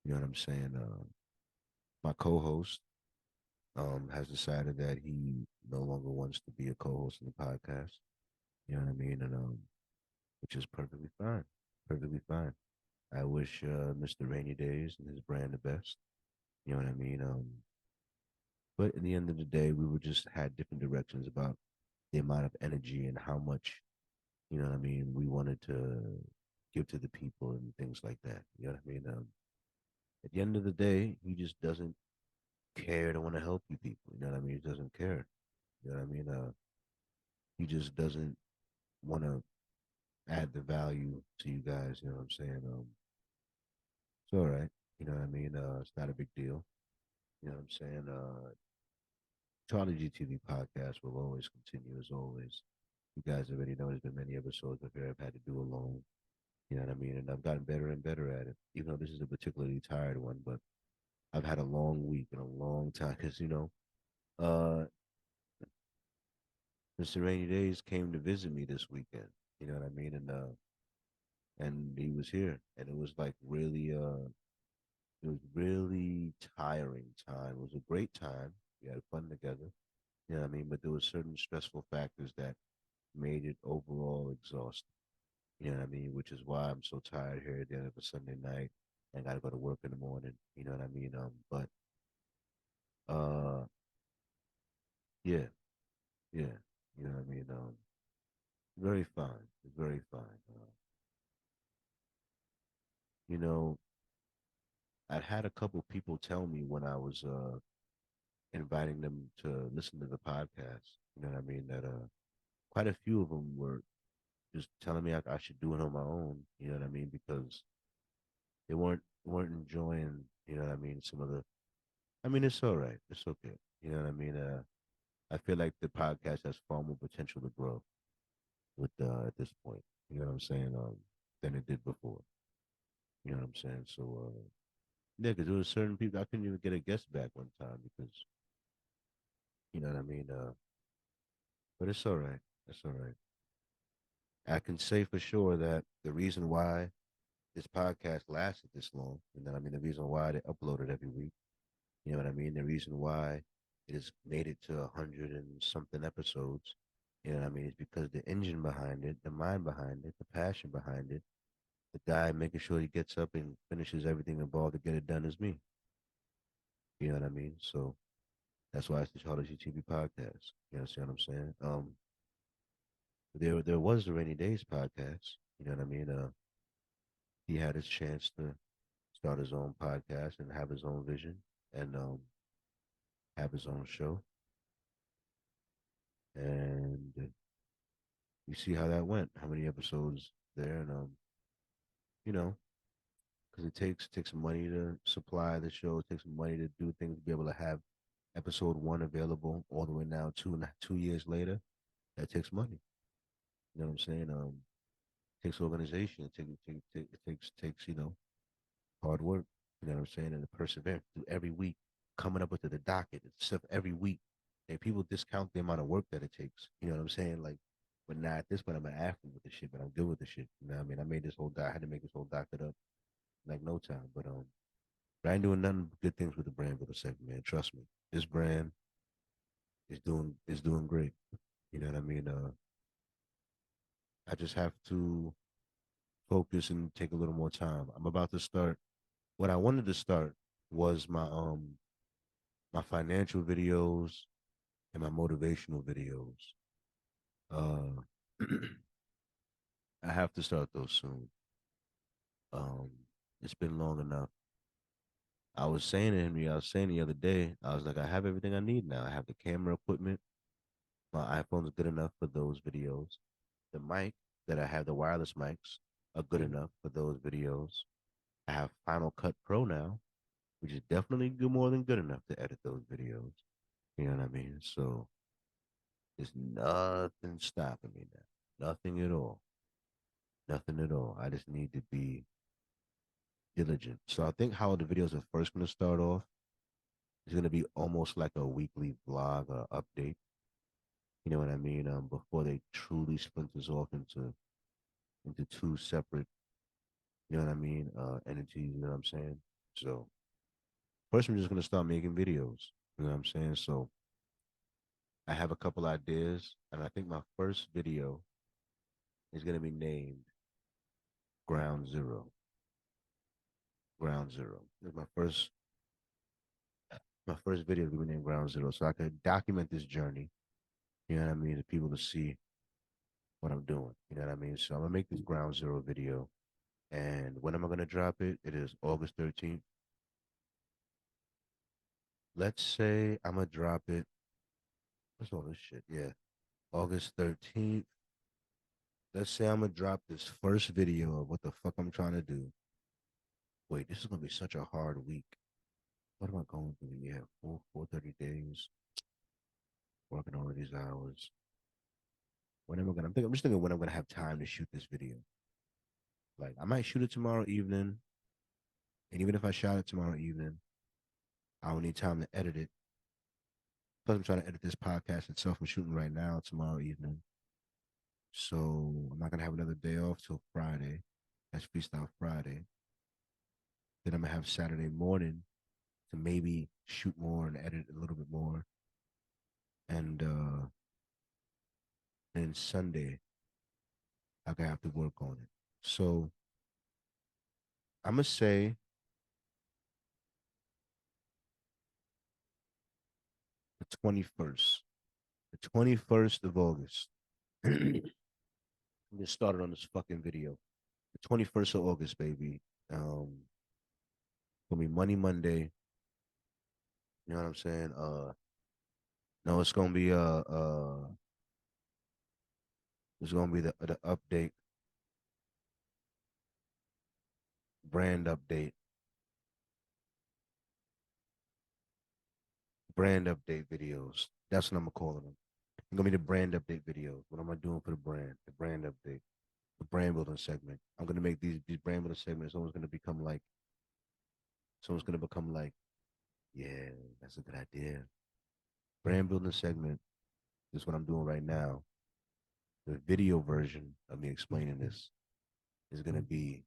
You know what I'm saying? My co-host has decided that he no longer wants to be a co-host in the podcast. You know what I mean? And which is perfectly fine. Perfectly fine. I wish Mr. Rainy Days and his brand the best. You know what I mean? But in the end of the day, we were just had different directions about the amount of energy and how much, you know what I mean, we wanted to give to the people and things like that. You know what I mean? At the end of the day, he just doesn't care to want to help you people. You know what I mean? He doesn't care. You know what I mean? He just doesn't want to add the value to you guys. You know what I'm saying? It's all right. You know what I mean? It's not a big deal. You know what I'm saying? Charlie GTV podcast will always continue as always. You guys already know there's been many episodes of here I've had to do alone. You know what I mean? And I've gotten better and better at it. Even though this is a particularly tired one, but I've had a long week and a long time because uh, Mr. Rainy Days came to visit me this weekend. You know what I mean? And he was here, and it was really tiring time. It was a great time. We had fun together. You know what I mean? But there were certain stressful factors that made it overall exhausting. You know what I mean? Which is why I'm so tired here at the end of a Sunday night and got to go to work in the morning. You know what I mean? But uh, yeah, yeah. You know what I mean? Very fine. Very fine. You know, I had a couple people tell me when I was inviting them to listen to the podcast. You know what I mean? That quite a few of them were just telling me I should do it on my own. You know what I mean? Because they weren't enjoying. You know what I mean? Some of the. I mean, it's all right. It's okay. You know what I mean? I feel like the podcast has far more potential to grow with at this point. You know what I'm saying? Than it did before. You know what I'm saying? So yeah, because there was certain people I couldn't even get a guest back one time because you know what I mean. But it's all right. It's all right. I can say for sure that the reason why this podcast lasted this long, and then I mean the reason why they upload it every week. You know what I mean? The reason why it has made it to 100 and something episodes. You know what I mean? It's because the engine behind it, the mind behind it, the passion behind it, the guy making sure he gets up and finishes everything involved to get it done is me. You know what I mean? So that's why it's the Charlie TV podcast. You know what I'm saying? There was the Rainy Days podcast. You know what I mean? He had his chance to start his own podcast and have his own vision and have his own show. And you see how that went, how many episodes there, and you know, because it takes money to supply the show, it takes money to do things, to be able to have episode one available all the way now 2 years later. That takes money. You know what I'm saying? It takes organization. It takes hard work. You know what I'm saying? And the perseverance through every week, coming up with the docket and stuff every week. And people discount the amount of work that it takes. You know what I'm saying? Like, but now at this point, I'm an athlete with the shit, but I'm good with the shit. You know what I mean? I made this whole doc. I had to make this whole docket up like no time. But I ain't doing nothing but good things with the brand for the second, man. Trust me. This brand is doing great. You know what I mean? I just have to focus and take a little more time. I'm about to start. What I wanted to start was my financial videos and my motivational videos. Uh, I have to start those soon. Um, it's been long enough. I was saying to Henry, I was saying the other day, I was like, I have everything I need now. I have the camera equipment. My iPhone's good enough for those videos. The mic that I have, the wireless mics, are good enough for those videos. I have Final Cut Pro now, which is definitely good, more than good enough to edit those videos. You know what I mean? So there's nothing stopping me now. Nothing at all. Nothing at all. I just need to be diligent. So I think how the videos are first going to start off is going to be almost like a weekly vlog or update. You know what I mean? Before they truly splinters off into two separate, you know what I mean, entities. You know what I'm saying? So first, I'm just going to start making videos. You know what I'm saying? So I have a couple ideas, and I think my first video is going to be named Ground Zero. Ground Zero. This is my first video will be named Ground Zero, so I could document this journey. You know what I mean? To people to see what I'm doing. You know what I mean? So I'm gonna make this Ground Zero video, and when am I gonna drop it? It is August 13th. Let's say I'm gonna drop it. What's all this shit? Yeah, August 13th. Let's say I'm gonna drop this first video of what the fuck I'm trying to do. Wait, this is gonna be such a hard week. What am I going through? Yeah, 430 days working all of these hours. When am I gonna? I'm just thinking when I'm gonna have time to shoot this video. Like I might shoot it tomorrow evening, and even if I shot it tomorrow evening, I don't need time to edit it. Plus, I'm trying to edit this podcast itself. I'm shooting right now tomorrow evening, so I'm not gonna have another day off till Friday. That's Freestyle Friday. Then I'm gonna have Saturday morning to maybe shoot more and edit a little bit more, and then Sunday I gonna have to work on it. So I'm gonna say the 21st, the 21st of August. I'm just started on this fucking video. The 21st of August, baby. Gonna be Money Monday. You know what I'm saying? No, it's gonna be the update, brand update, brand update videos. That's what I'm gonna call them. It's gonna be the brand update videos. What am I doing for the brand update, the brand building segment. I'm gonna make these brand building segments. Someone's gonna become like, yeah, that's a good idea. Brand building segment is what I'm doing right now. The video version of me explaining this is gonna be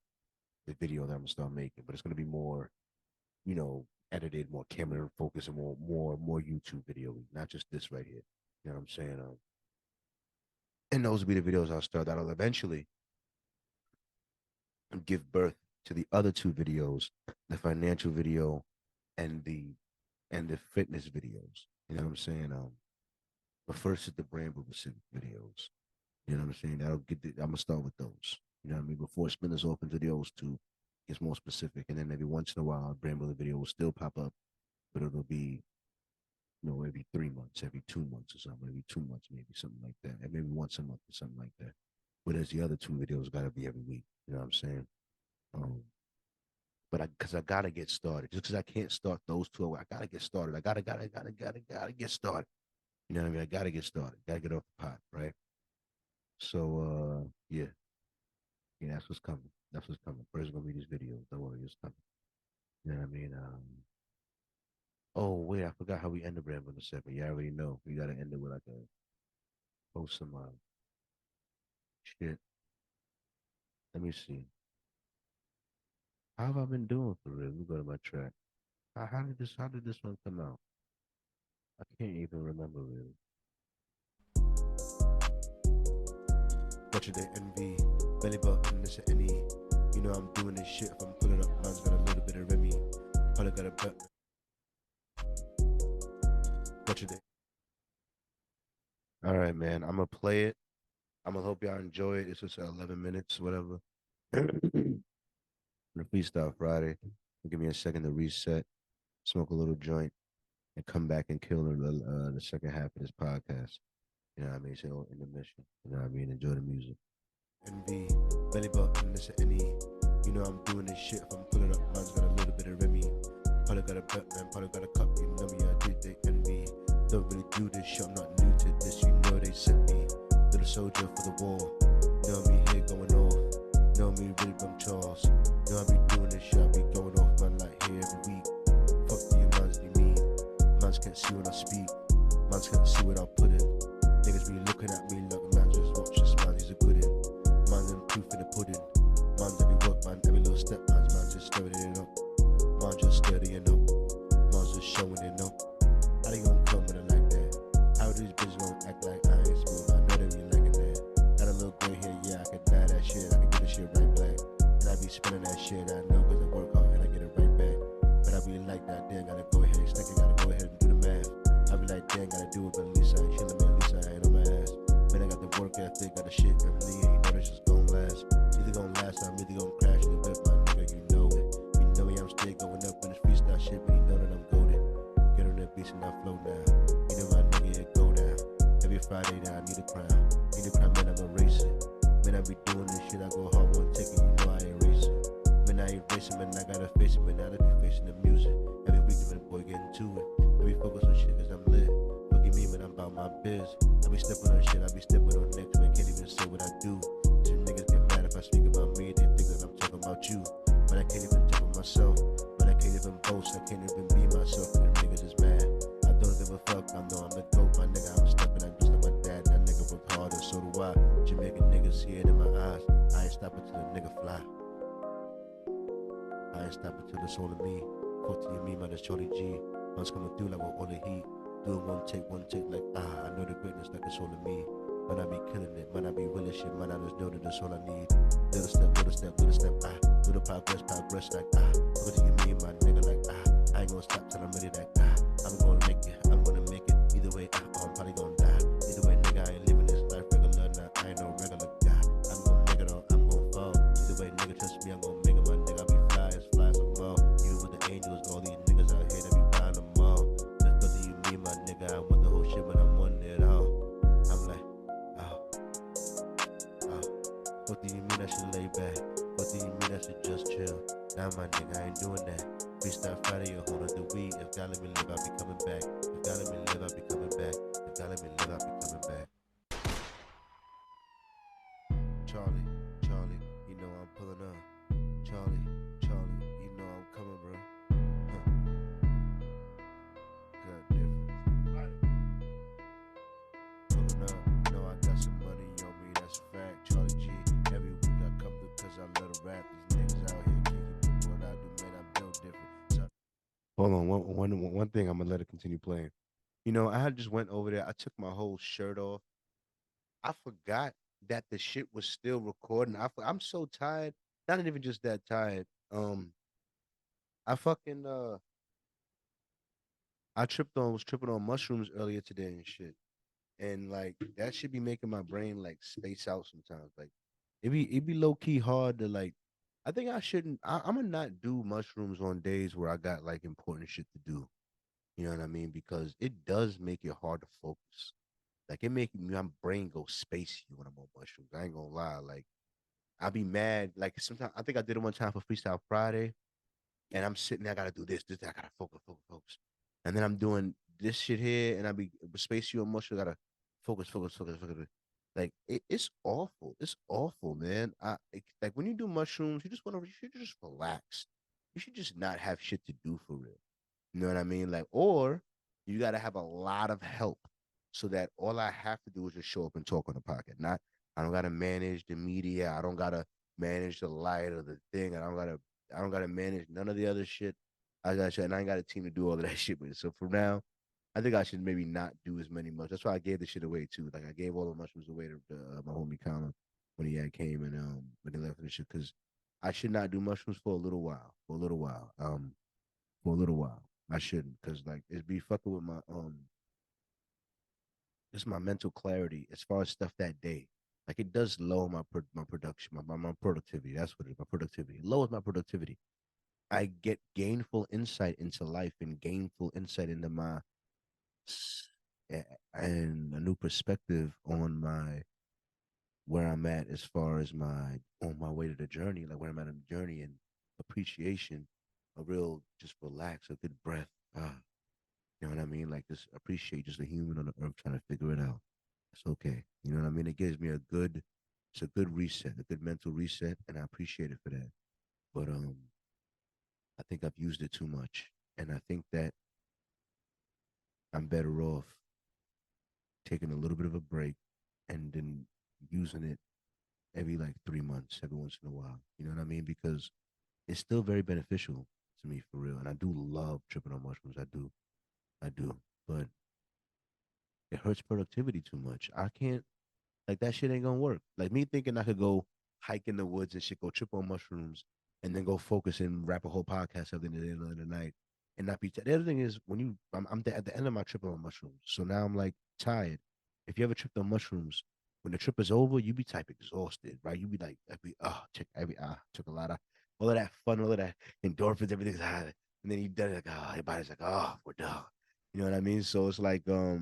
the video that I'm gonna start making, but it's gonna be more, edited, more camera focused, and more YouTube video, not just this right here. You know what I'm saying? And those will be the videos I'll start. That'll eventually give birth to the other two videos, the financial video and the fitness videos. You know what I'm saying? But first is the brand building videos. You know what I'm saying? I'm gonna start with those. You know what I mean? Before it spins off into those two, gets more specific, and then every once in a while, a brand building video will still pop up, but it'll be, every 3 months, every 2 months or something, every 2 months, maybe something like that, and maybe once a month or something like that. Whereas the other two videos gotta be every week. You know what I'm saying? Um, because I gotta get started. Just because I can't start those two, I gotta get started. I gotta get started. You know what I mean? I gotta get started. Gotta get off the pot, right? So yeah, that's what's coming. That's what's coming. First gonna be these videos. Don't worry, it's coming. You know what I mean? Oh wait, I forgot how we end the brand with the segment. You already know. We gotta end it with like a post some shit. Let me see. How have I been doing for real? Let me go to my track. How did this one come out? I can't even remember really. Butcher the envy, belly button, this and any. You know I'm doing this shit. If I'm pulling up guns, got a little bit of Remy. Probably got a bet. Butcher the All right, man. I'm gonna play it. I'm gonna hope y'all enjoy it. It's just 11 minutes, whatever. The Freestyle Friday. Give me a second to reset, smoke a little joint, and come back and kill the second half of this podcast. You know what I mean? So in the mission. You know what I mean? Enjoy the music. Envy, belly button, this any. You know I'm doing this shit. If I'm pulling up, man's got a little bit of Remy. Probably got a bet, man. Probably got a cup. You know me, I did they envy. Don't really do this shit. I'm not new to this. You know they sent me. Little soldier for the war. Know me here going off. Know me really bum Charles. Know I be doing this shit. I be going off, man, like here every week. Fuck do you mans be mean? Mans can't see when I speak. Mans can't see what I put in. Niggas be looking at me like man just watch this man. He's a good in. Man and proof in the pudding. Man's every work, man. Every little step, man just stirring it up. Man just sturdying up. Man's just showing it up. How they gon' come with it like that? How these bitches gon' act like I ain't smooth? I know they be liking that. Got a little gray hair, yeah, I can dye that shit. I can get the shit right black. And I be spinning that shit, I know cause I work hard and I get it right back. But I be like that, damn, gotta go ahead, stick it, gotta go ahead and do the math. I be like, damn, gotta do it, but at least I ain't chillin', man, at least I ain't on my ass. Man, I got the work ethic, got the shit family, and you know this just gon' last. Either gon' last or I'm either gon' crash in the whip, my nigga, you know it. You know me, I'm still going up in this freestyle shit, but you know that I'm goated. Get on that beach and I flow now. You know my nigga, it go down. Every Friday now, I need a crown. Need a crown, man, I'm a racer. Man, I be doing this shit, I go hard one ticket, you know I ain't racing. Man, I ain't racing, man, I gotta face it, man, I be facing the music. Every week, man, boy, getting to it. Every focus on shit, cause I'm lit. Look at me, man, I'm about my biz. I be stepping on shit, I be stepping on next, man, can't even say what I do. These niggas get mad if I speak about me, they think that I'm talking about you. But I can't even talk about myself. But I can't even boast, I can't even be myself, and them niggas is mad. I don't give a fuck, I know I'm the GOAT, my nigga, I'm stepping, I'm just like my dad. That nigga worked hard, and so do I. Jamaican niggas see it in my eyes. I ain't stopping till the nigga fly. I ain't stopping till it's all of me. Fuck to you, me, man, that's Charlie G. Man's coming through like with all the heat. Doing one take, like, I know the greatness like it's all of me. Man, I be killing it, man, I be willing shit, man, I just know that that's all I need. Little step, little step, little step, little progress, like, Look at you, me, my nigga, like, I ain't gonna stop till I'm ready, like, I'm gonna make it, I'm gonna make it. Either way, I'm probably gonna die. Either way, nigga, I ain't living this life regular, nah, I ain't no regular guy. I'm gonna make it or I'm gonna fall. Either way, nigga, trust me, I'm gonna make it, my nigga, I be fly some more. Even with the angels, all these niggas out here, they be buying them all. Just what do you mean, my nigga, I want the whole shit, but I'm wanting it all. I'm like, what do you mean I should lay back? What do you mean I should just chill? Nah, my nigga, I ain't doing that. Freestyle Friday, a whole nother week. If God let me live, I'll be coming back. If God let me live, I'll be coming back. If God let me live, I'll be coming back. Charlie, Charlie, you know I'm pulling up. Charlie, Charlie, you know I'm coming, bro. God difference. Pulling up, know I got some money on me, that's a fact. Charlie G, every week I come through cause I love to rap. These niggas out here can't keep up what I do, man, I'm built different. So, hold on, one thing, I'm gonna let it continue playing. You know, I had just went over there, I took my whole shirt off. I forgot that the shit was still recording. I'm so tired. Not even just that tired. I fucking I was tripping on mushrooms earlier today and shit. And like that should be making my brain like space out sometimes. Like it be low key hard to like. I think I shouldn't. I'm gonna not do mushrooms on days where I got like important shit to do. You know what I mean? Because it does make it hard to focus. Like it make my brain go spacey when I'm on mushrooms. I ain't gonna lie. Like I'll be mad. Like sometimes I think I did it one time for Freestyle Friday, and I'm sitting there, I gotta do this, I gotta focus. And then I'm doing this shit here, and I be space you emotional, gotta focus. Like it's awful. It's awful, man. Like when you do mushrooms, you should just relax. You should just not have shit to do for real. You know what I mean? Like, or you gotta have a lot of help so that all I have to do is just show up and talk on the podcast. Not I don't gotta manage the media, I don't gotta manage the light or the thing, I don't gotta manage none of the other shit. And I ain't got a team to do all of that shit with. So for now, I think I should maybe not do as many mushrooms. That's why I gave the shit away too. Like I gave all the mushrooms away to my homie Colin when he had came and when he left for the shit because I should not do mushrooms for a little while. For a little while, I shouldn't because like it'd be fucking with my just my mental clarity as far as stuff that day. Like it does lower my production, my productivity. That's what it is, my productivity. It lowers my productivity. I get gainful insight into life and gainful insight into my and a new perspective on my where I'm at as far as my on my way to the journey, like where I'm at in the journey and appreciation, a real just relax, a good breath. You know what I mean? Like just appreciate just a human on the earth trying to figure it out. It's okay. You know what I mean? It gives me it's a good reset, a good mental reset, and I appreciate it for that. But I think I've used it too much, and I think that I'm better off taking a little bit of a break and then using it every like 3 months, every once in a while. You know what I mean? Because it's still very beneficial to me for real. And I do love tripping on mushrooms. I do. But it hurts productivity too much. I can't like that shit ain't gonna work. Like me thinking I could go hike in the woods and shit, go trip on mushrooms, and then go focus and rap a whole podcast at the end of the night, and not be. The other thing is when at the end of my trip on mushrooms, so now I'm like tired. If you ever tripped on mushrooms, when the trip is over, you be type exhausted, right? You be like, every took a lot of all of that fun, all of that endorphins, everything's high, and then you done it like your body's like we're done. You know what I mean? So it's like that's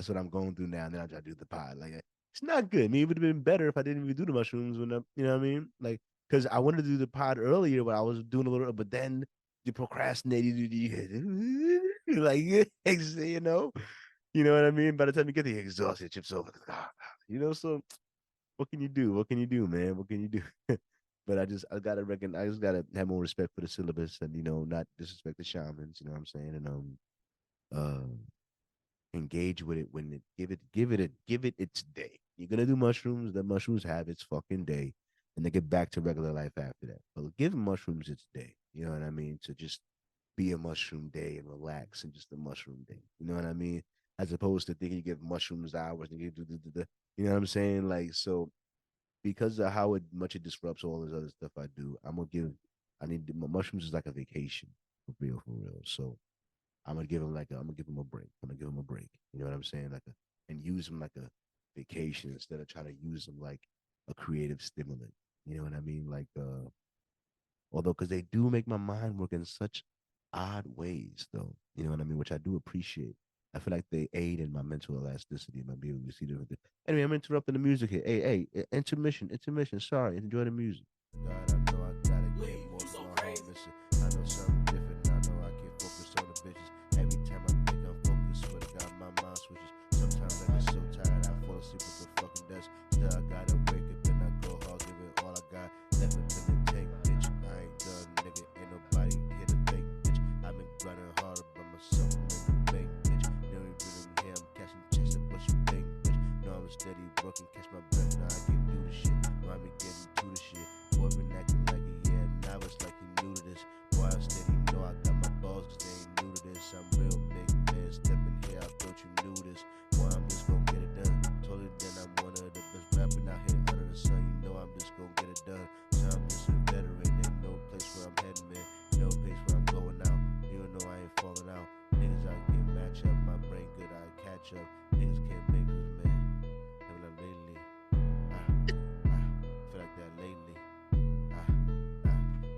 what I'm going through now. And then I try to do the pod. Like it's not good. I mean, it would have been better if I didn't even do the mushrooms when you know what I mean? Like because I wanted to do the pod earlier, but I was doing a little. But then you procrastinate. You like you know what I mean. By the time you get the exhausted, chips over. You know, so what can you do? What can you do, man? What can you do? But I gotta reckon. I just gotta have more respect for the syllabus and not disrespect the shamans. You know what I'm saying? And uh engage with it when it give it its day. You're gonna do mushrooms, the mushrooms have its fucking day and they get back to regular life after that. But give mushrooms its day. You know what I mean? To just be a mushroom day and relax and just a mushroom day. You know what I mean? As opposed to thinking you give mushrooms hours and you know what I'm saying? Like so because of how much it disrupts all this other stuff I do, I need my mushrooms is like a vacation for real, for real. So I'm gonna give him a break. I'm gonna give him a break. You know what I'm saying? And use him like a vacation instead of trying to use him like a creative stimulant. You know what I mean? Like although because they do make my mind work in such odd ways though. You know what I mean? Which I do appreciate. I feel like they aid in my mental elasticity and my ability to see different things. Anyway, I'm interrupting the music here. Intermission. Sorry, enjoy the music. God, I know I gotta get more than my home mission. I know something different. I know I can focus on the bitches. Every time I think I'm focused, swear to God, my mind switches. Sometimes I get so tired, I fall asleep at the fucking desk. Still, I gotta wake up and I go hard, give it all I got. Left up in the tank, bitch. I ain't done, nigga. Ain't nobody here to thank, bitch. I've been grinding harder by myself in the bank, bitch. You know, even here, I'm catching checks up, what you think, bitch? No, I'm steady working, catch my breath, now I can do the shit. No, I be getting to the shit. Boy, been acting like it, yeah, now it's like he new to this. Boy, I steady know I got my balls, cause they ain't new to this. I'm real big man, stepping here, I thought you knew this. Boy, I'm just gonna get it done. Told you then I'm one of the best rapping out here under the sun. You know I'm just gonna get it done. So I'm just a veteran, ain't no place where I'm heading, man. No place where I'm going out. You know I ain't falling out. Niggas I can match up, my brain good, I catch up. Niggas can't make us, man. Never like lately. Feel like that lately.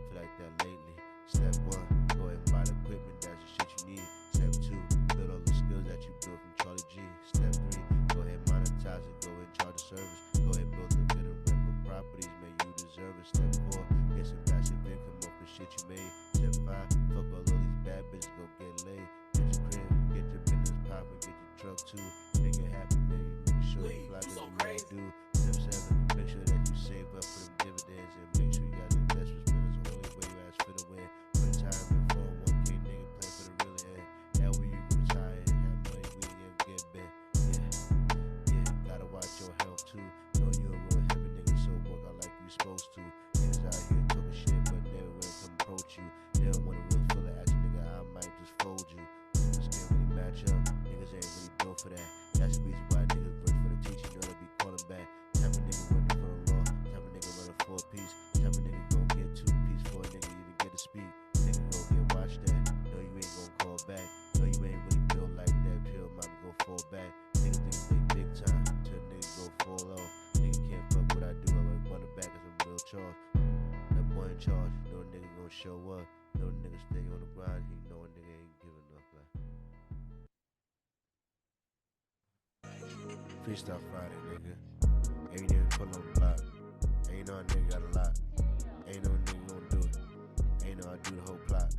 Feel like that lately. Step one, go ahead and buy the equipment, that's the shit you need. Step two, build all the skills that you built from Charlie G. Step three, go ahead and monetize it, go ahead and charge the service. Go ahead and build a good and rental properties, man, you deserve it. Step four, get some passive income off the shit you made. Step five, fuck all of these bad bitches, go get laid. Get your crib, get your business poppin', get your truck too. Make it happen, man, make sure you fly as you really do. Step seven, make sure that you save up for them dividends and make sure you got the investments, man, that's the only way you ask for the win. Put time in 401k, nigga, play for the real end. That way you can retire and have money when you ever get bent. Yeah, gotta watch your health too. Know you're a real heavy nigga, so work out like you supposed to. Niggas out here talking shit, but never will come approach you. They don't want a real fella at you, nigga, I might just fold you. Niggas can't really match up, niggas ain't really built for that. That's the reason why niggas work for the teacher, you know they be calling back. Niggas think they big time till niggas go fall off. Nigga can't fuck what I do. I run it back as I'm real Charles. That boy in charge, you know a nigga gonna show up. Know a nigga stay on the grind. He know a nigga ain't giving up. Like. Freestyle Friday, nigga. Ain't even put on the block. Ain't no nigga got a lot. Ain't no nigga gonna do it. Ain't no I do the whole plot.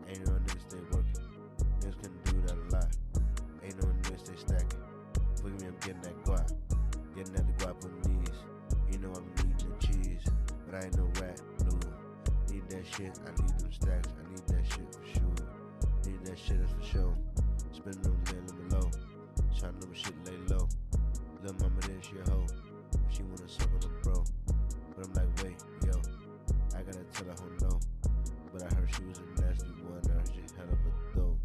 Ain't no nigga stay working. Niggas can do that a lot. Ain't no nigga stay stacking. Look at me, I'm getting that guap. Getting at the guap on the knees. You know I'm needing the cheese. But I ain't no rat, no. Need that shit, I need them stacks. I need that shit for sure. Need that shit, that's for sure. Spending on the limit low. Trying to know shit lay low. Little mama there, she a hoe. She wanna suck on the bro. But I'm like, wait, yo. I gotta tell her who no. But I heard she was a nasty one. I heard she had up a dope.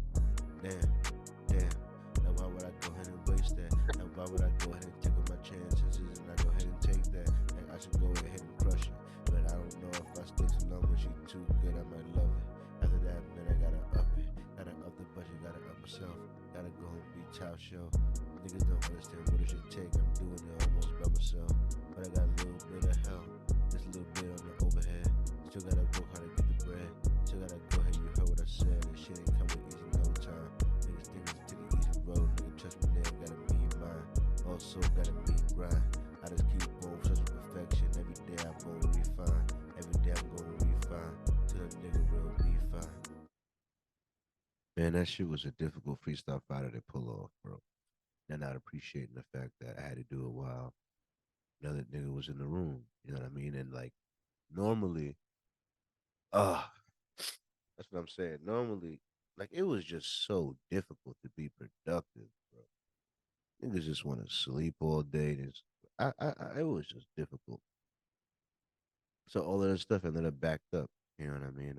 Damn. Now why would I go ahead and waste that? Now why would I go ahead and take my chances and I go ahead and take that? Like I should go ahead and crush it. But I don't know if I stay too long when she too good, I might love it. After that, man, I gotta up it. Gotta up the budget, gotta up myself. Gotta go and be top show. Niggas don't understand what it should take. I'm doing it almost by myself. But I got a little bit of help. Just a little bit on the overhead. Still gotta work hard to get the bread. Still gotta go ahead, you heard what I said. This shit ain't coming easy no time. Niggas think it's take an easy road. Nigga trust me, nigga got a mean mind. Also got a mean grind. I just keep going for such perfection. Every day I'm gonna refine. Every day I'm gonna refine. Till a nigga real be fine. Man, that shit was a difficult freestyle fighter to pull off, bro. And not appreciating the fact that I had to do it while another nigga was in the room. You know what I mean? And like normally, uh that's what I'm saying. Normally, like it was just so difficult to be productive, bro. Niggas just want to sleep all day. It was just difficult. So all of that stuff ended up backed up. You know what I mean?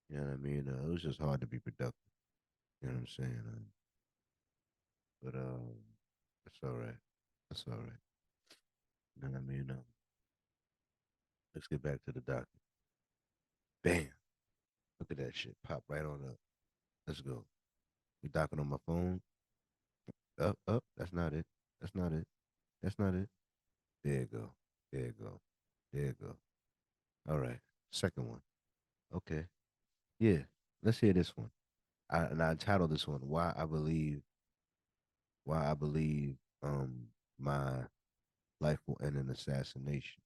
You know what I mean? It was just hard to be productive. You know what I'm saying? But that's all right. That's all right. You know what I mean? Let's get back to the doc. Bam! Look at that shit. Pop right on up. Let's go. We docking on my phone. Up. That's not it. That's not it. That's not it. There you go. There you go. There you go. All right. Second one. Okay. Yeah. Let's hear this one. I entitled this one why I believe my life will end in assassination.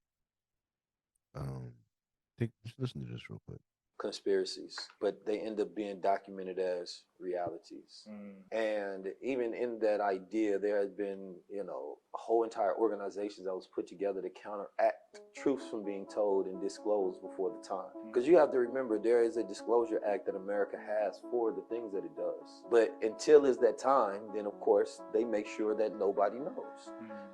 Just listen to this real quick. Conspiracies, but they end up being documented as realities. And even in that idea, there has been, a whole entire organization that was put together to counteract truths from being told and disclosed before the time. Because you have to remember, there is a disclosure act that America has for the things that it does. But until it's that time, then of course, they make sure that nobody knows.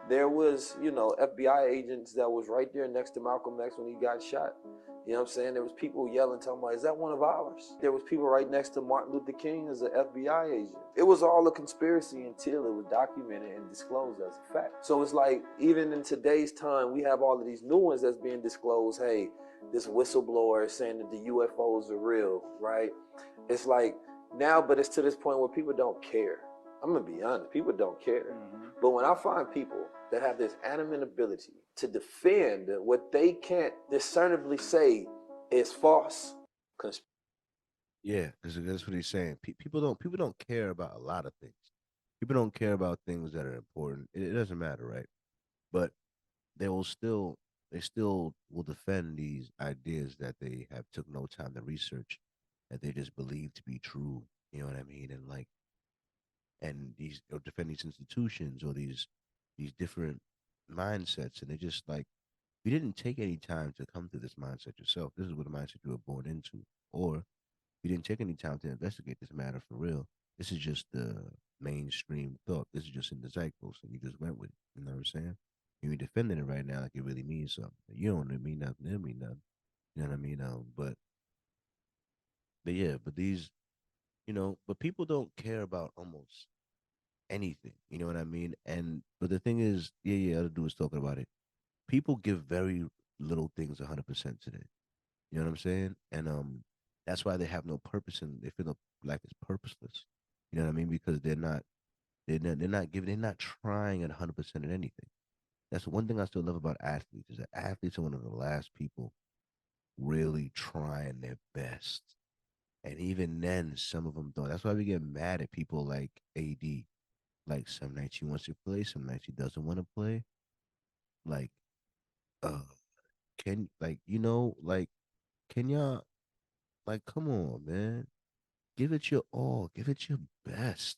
There was, FBI agents that was right there next to Malcolm X when he got shot. You know what I'm saying? There was people yelling, talking about, is that one of ours? There was people right next to Martin Luther King as an FBI agent. It was all a conspiracy until it was documented and disclosed as a fact. So it's like, even in today's time, we have all of these new ones that's being disclosed. Hey, this whistleblower is saying that the UFOs are real, right? It's like now, but it's to this point where people don't care. I'm going to be honest, people don't care. But when I find people that have this adamant ability to defend what they can't discernibly say is false. Yeah, because that's what he's saying. People don't care about a lot of things. People don't care about things that are important. It doesn't matter, right? But they still will defend these ideas that they have took no time to research, that they just believe to be true. You know what I mean? And like, and these or defend these institutions or these different mindsets, and they just like you didn't take any time to come to this mindset yourself. This is what the mindset you were born into, or you didn't take any time to investigate this matter for real. This is just the mainstream thought. This is just in the zeitgeist, and you just went with it. You know what I'm saying? And you're defending it right now like it really means something. You don't mean nothing. It mean nothing. You know what I mean? But yeah, but these, but people don't care about almost anything. You know what I mean? And but the thing is, yeah, other dude was talking about it. People give very little things 100% today. You know what I'm saying? And that's why they have no purpose and they feel like life is purposeless. You know what I mean? Because they're not They're not trying at 100% at anything. That's one thing I still love about athletes is that athletes are one of the last people really trying their best. And even then, some of them don't. That's why we get mad at people like AD. Like some nights he wants to play, some nights he doesn't want to play. Like, uh, like, can y'all, like, come on, man, give it your all, give it your best.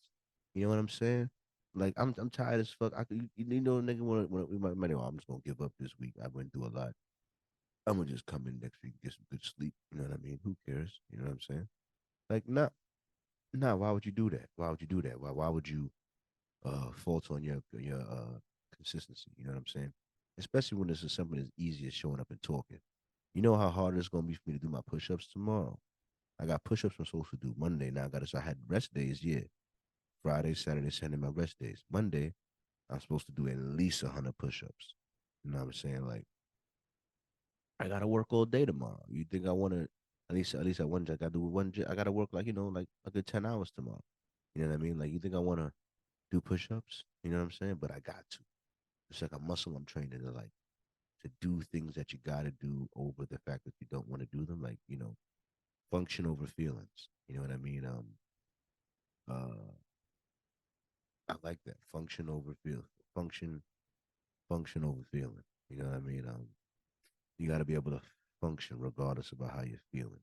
You know what I'm saying? Like, I'm tired as fuck. Nigga, we might, I'm just gonna give up this week. I went through a lot. I'm gonna just come in next week and get some good sleep. You know what I mean? Who cares? You know what I'm saying? Like, nah. Why would you do that? Why would you do that? Why would you fault on your consistency? You know what I'm saying? Especially when this is something as easy as showing up and talking. You know how hard it's gonna be for me to do my push-ups tomorrow. I got push-ups I'm supposed to do Monday. Now I had rest days, yeah. Friday, Saturday, Sunday, my rest days. Monday, I'm supposed to do at least 100 push-ups. You know what I'm saying? Like, I gotta work all day tomorrow. You think I wanna at least at one I gotta do I gotta work like, like a good 10 hours tomorrow. You know what I mean? Like, you think I wanna do push-ups? You know what I'm saying? But I got to. It's like a muscle I'm training to do things that you gotta do over the fact that you don't want to do them. Like, function over feelings. You know what I mean? Uh I like that. Function function over feeling. You know what I mean? You gotta be able to function regardless about how you're feeling.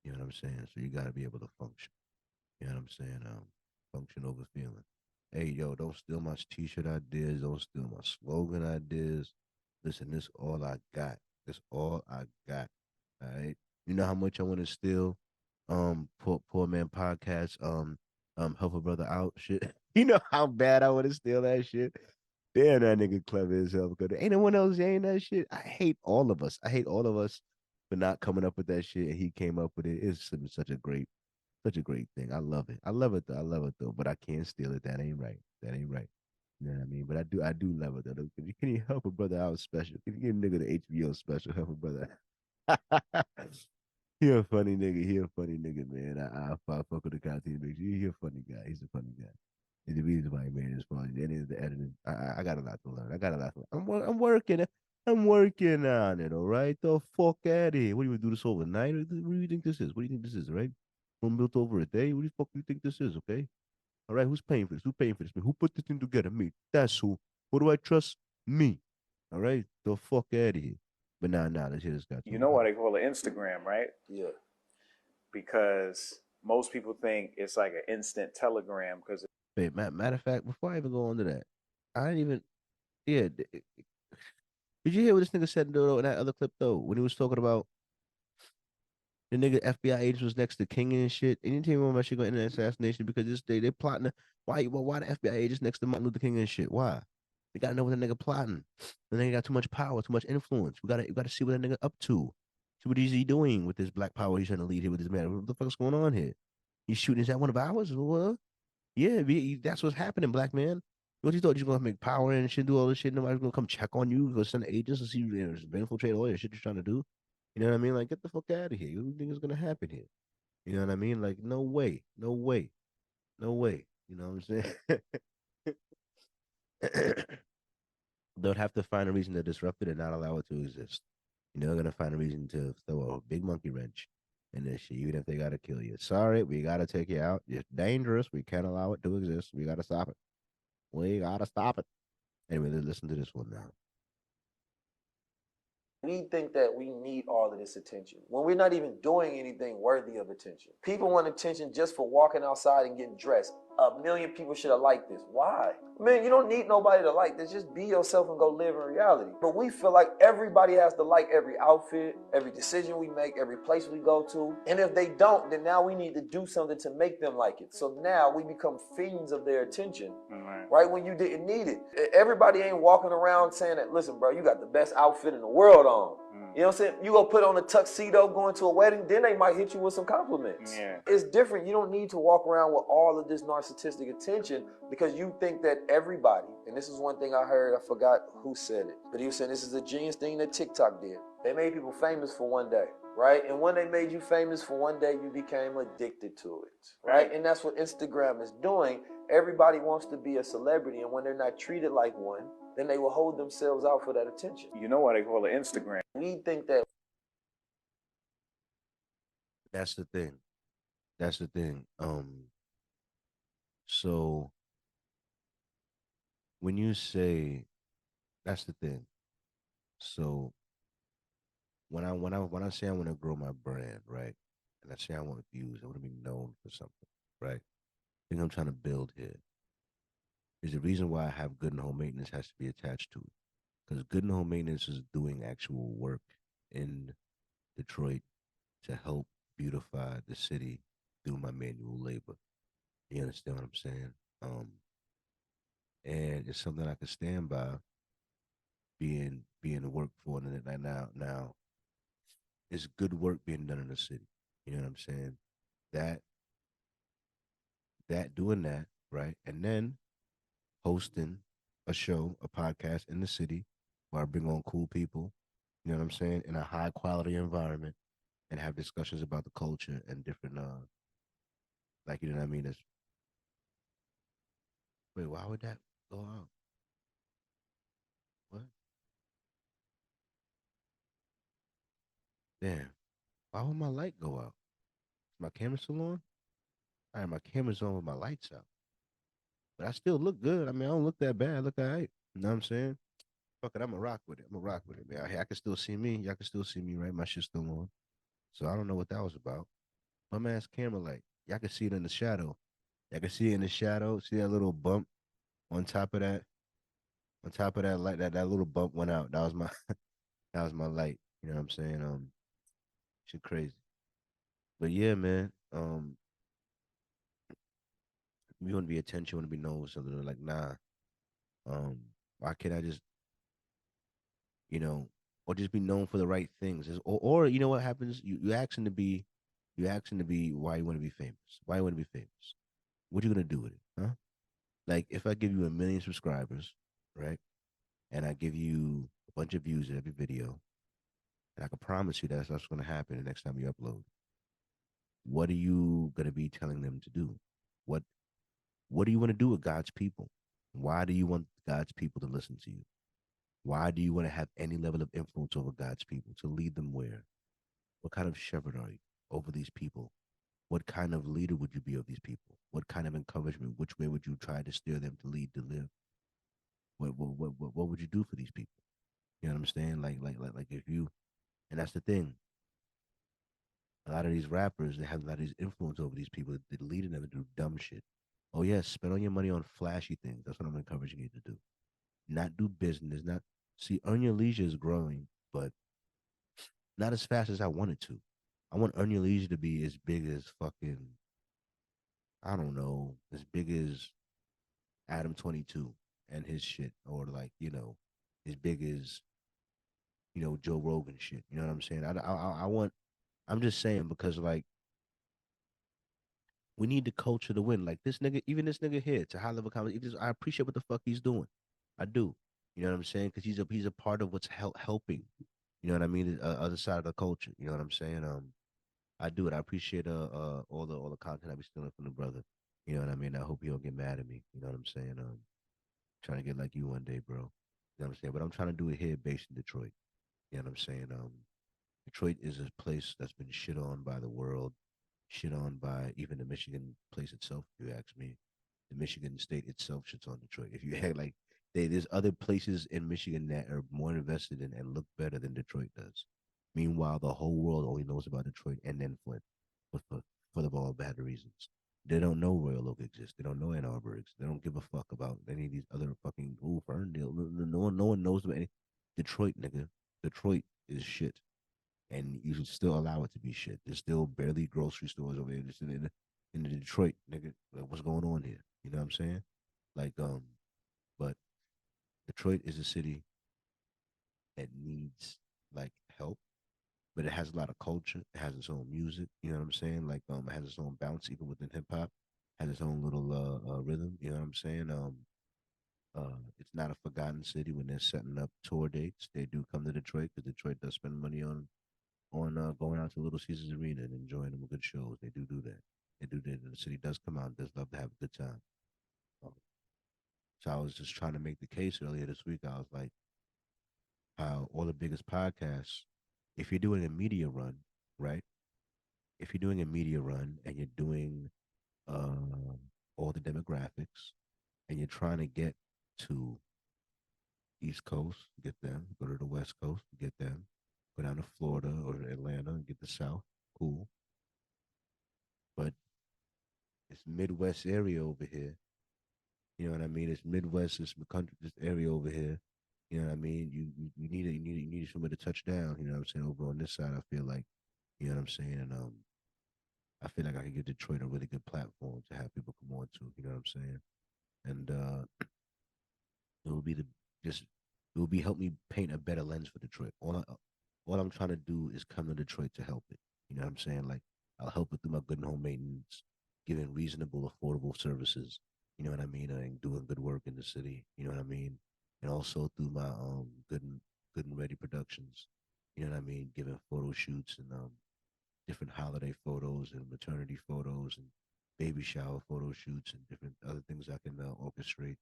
You know what I'm saying? So you gotta be able to function. You know what I'm saying? Function over feeling. Hey, yo, don't steal my t-shirt ideas. Don't steal my slogan ideas. Listen, this all I got. This all I got. All right. You know how much I want to steal? Poor man podcast. Help a brother out. Shit. You know how bad I want to steal that shit. Damn, that nigga clever as hell. Because ain't no one else saying that shit. I hate all of us. I hate all of us for not coming up with that shit. And he came up with it. It's such a great thing. I love it. I love it though. I love it though. But I can't steal it. That ain't right. That ain't right. You know what I mean? But I do love it though. Can you help a brother out special? Can you give a nigga the HBO special? Help a brother. He a funny nigga. He a funny nigga, man. I fuck with the content. He a funny guy. He's a funny guy. And the reason why he made this funny. And it's the editing. I got a lot to learn. I got a lot to learn. I'm working. I'm working on it. All right. The fuck out of here. What do you do this overnight? What do you think this is? What do you think this is? Right? One built over a day. What the fuck do you think this is? Okay. All right. Who's paying for this? Who's paying for this? Who put this thing together? Me. That's who. Who do I trust? Me. All right. The fuck out of here. But nah. Let's hear this guy. You know why they call it Instagram, right? Yeah. Because most people think it's like an instant telegram. Because Wait, matter of fact, before I even go on to that, I didn't even. Yeah. Did you hear what this nigga said though in that other clip though when he was talking about the nigga FBI agent was next to King and shit? Anytime about that shit going internet assassination because this day they plotting. Why the FBI agents next to Martin Luther King and shit? Why? We gotta know what that nigga plotting. The nigga got too much power, too much influence. We gotta see what that nigga up to. See what is he doing with this black power he's trying to lead here with this man. What the fuck's going on here? He's shooting. Is that one of ours? What? Yeah, that's what's happening, black man. What you thought you was gonna make power and shit, do all this shit? Nobody's gonna come check on you, go send agents to see you infiltrate all your shit you're trying to do. You know what I mean? Like, get the fuck out of here. What do you think is gonna happen here? You know what I mean? Like, no way, no way, no way. You know what I'm saying? They'll have to find a reason to disrupt it and not allow it to exist. They're gonna find a reason to throw a big monkey wrench in this shit, even if they gotta kill you. Sorry, we gotta take you out. It's dangerous. We can't allow it to exist. We gotta stop it. We gotta stop it. Anyway, let's listen to this one now. We think that we need all of this attention when we're not even doing anything worthy of attention. People want attention just for walking outside and getting dressed. 1,000,000 people should have liked this. Why? Man, you don't need nobody to like this. Just be yourself and go live in reality. But we feel like everybody has to like every outfit, every decision we make, every place we go to. And if they don't, then now we need to do something to make them like it. So now we become fiends of their attention, right when you didn't need it. Everybody ain't walking around saying that, listen, bro, you got the best outfit in the world on. You know what I'm saying? You go put on a tuxedo going to a wedding, then they might hit you with some compliments. Yeah. It's different. You don't need to walk around with all of this narcissistic attention because you think that everybody, and this is one thing I heard, I forgot who said it, but he was saying this is a genius thing that TikTok did. They made people famous for one day, right? And when they made you famous for one day, you became addicted to it, right? And that's what Instagram is doing. Everybody wants to be a celebrity, and when they're not treated like one, then they will hold themselves out for that attention. You know why they call it Instagram? We think that That's the thing. That's the thing. So when you say that's the thing. So when I say I want to grow my brand, right? And I say I want views, I want to be known for something, right? The thing I'm trying to build here is the reason why I have good and home maintenance has to be attached to it. Because good and home maintenance is doing actual work in Detroit to help beautify the city through my manual labor. You understand what I'm saying? Um, and it's something I can stand by being worked for. And now it's good work being done in the city. You know what I'm saying? That doing that, right? And then hosting a show, a podcast in the city where I bring on cool people, you know what I'm saying, in a high quality environment and have discussions about the culture and different like you know what I mean? It's, wait, why would that go out? What? Damn. Why would my light go out? Is my camera still on? All right, my camera's on with my lights out. But I still look good. I mean, I don't look that bad. I look all right. You know what I'm saying? Fuck it, I'm gonna rock with it. I'm gonna rock with it, man. I can still see me. Y'all can still see me, right? My shit's still on. So I don't know what that was about. Bum ass camera light. Y'all can see it in the shadow. Y'all can see it in the shadow. See that little bump on top of that? On top of that light, that little bump went out. That was my that was my light. You know what I'm saying? Shit crazy. But yeah, man. We want to be attention, want to be known, something like nah. Um, why can't I just, or just be known for the right things? Or you know what happens? You asking to be, you asking to be why you want to be famous. Why you want to be famous? What you gonna do with it, huh? Like if I give you 1 million subscribers, right, and I give you a bunch of views in every video, and I can promise you that's what's gonna happen the next time you upload. What are you gonna be telling them to do? What What do you want to do with God's people? Why do you want God's people to listen to you? Why do you want to have any level of influence over God's people? To lead them where? What kind of shepherd are you over these people? What kind of leader would you be of these people? What kind of encouragement? Which way would you try to steer them to lead to live? What would you do for these people? You know what I'm saying? Like if you, and that's the thing. A lot of these rappers, they have a lot of these influence over these people. They're leading them to do dumb shit. Oh yes, spend all your money on flashy things. That's what I'm encouraging you to do. Not do business. Not see, earn your leisure is growing, but not as fast as I want it to. I want earn your leisure to be as big as fucking, I don't know, as big as Adam 22 and his shit, or like as big as Joe Rogan shit. You know what I'm saying? I want. I'm just saying because like we need the culture to win. Like this nigga, even this nigga here, to high level comedy. I appreciate what the fuck he's doing. I do. You know what I'm saying? Because he's a part of what's helping. You know what I mean? The other side of the culture. You know what I'm saying? I do it. I appreciate all the content I be stealing from the brother. You know what I mean? I hope he don't get mad at me. You know what I'm saying? Trying to get like you one day, bro. You know what I'm saying? But I'm trying to do it here, based in Detroit. You know what I'm saying? Detroit is a place that's been shit on by the world, shit on by even the Michigan place itself. If you ask me, the Michigan state itself shits on Detroit. If you had like, there's other places in Michigan that are more invested in and look better than Detroit does. Meanwhile, the whole world only knows about Detroit and then Flint, for the all bad reasons. They don't know Royal Oak exists. They don't know Ann Arbor exists. They don't give a fuck about any of these other fucking Ferndale. No one knows about any. Detroit, nigga. Detroit is shit, and you should still allow it to be shit. There's still barely grocery stores over there. Just in Detroit, nigga. Like, what's going on here? You know what I'm saying? Like, but Detroit is a city that needs like help, but it has a lot of culture. It has its own music. You know what I'm saying? Like, it has its own bounce even within hip hop. Has its own little rhythm. You know what I'm saying? It's not a forgotten city when they're setting up tour dates. They do come to Detroit because Detroit does spend money on going out to Little Caesars Arena and enjoying them good shows. They do that. They do that. The city does come out and does love to have a good time. So I was just trying to make the case earlier this week. I was like, how all the biggest podcasts, if you're doing a media run, right? If you're doing a media run and you're doing all the demographics and you're trying to get to East Coast, get them, go to the West Coast, get them, go down to Florida or Atlanta and get the South, cool. But it's Midwest area over here. You know what I mean? It's Midwest, it's the country, this area over here. You know what I mean? You need it, you need somewhere to touch down. You know what I'm saying? Over on this side, I feel like, you know what I'm saying? And I feel like I could give Detroit a really good platform to have people come on to. You know what I'm saying? And it will be the just it will be help me paint a better lens for Detroit. All I'm trying to do is come to Detroit to help it. You know what I'm saying? Like I'll help it through my good and home maintenance, giving reasonable, affordable services. You know what I mean? And doing good work in the city. You know what I mean? And also through my good and ready productions. You know what I mean? Giving photo shoots and different holiday photos and maternity photos and baby shower photo shoots and different other things I can orchestrate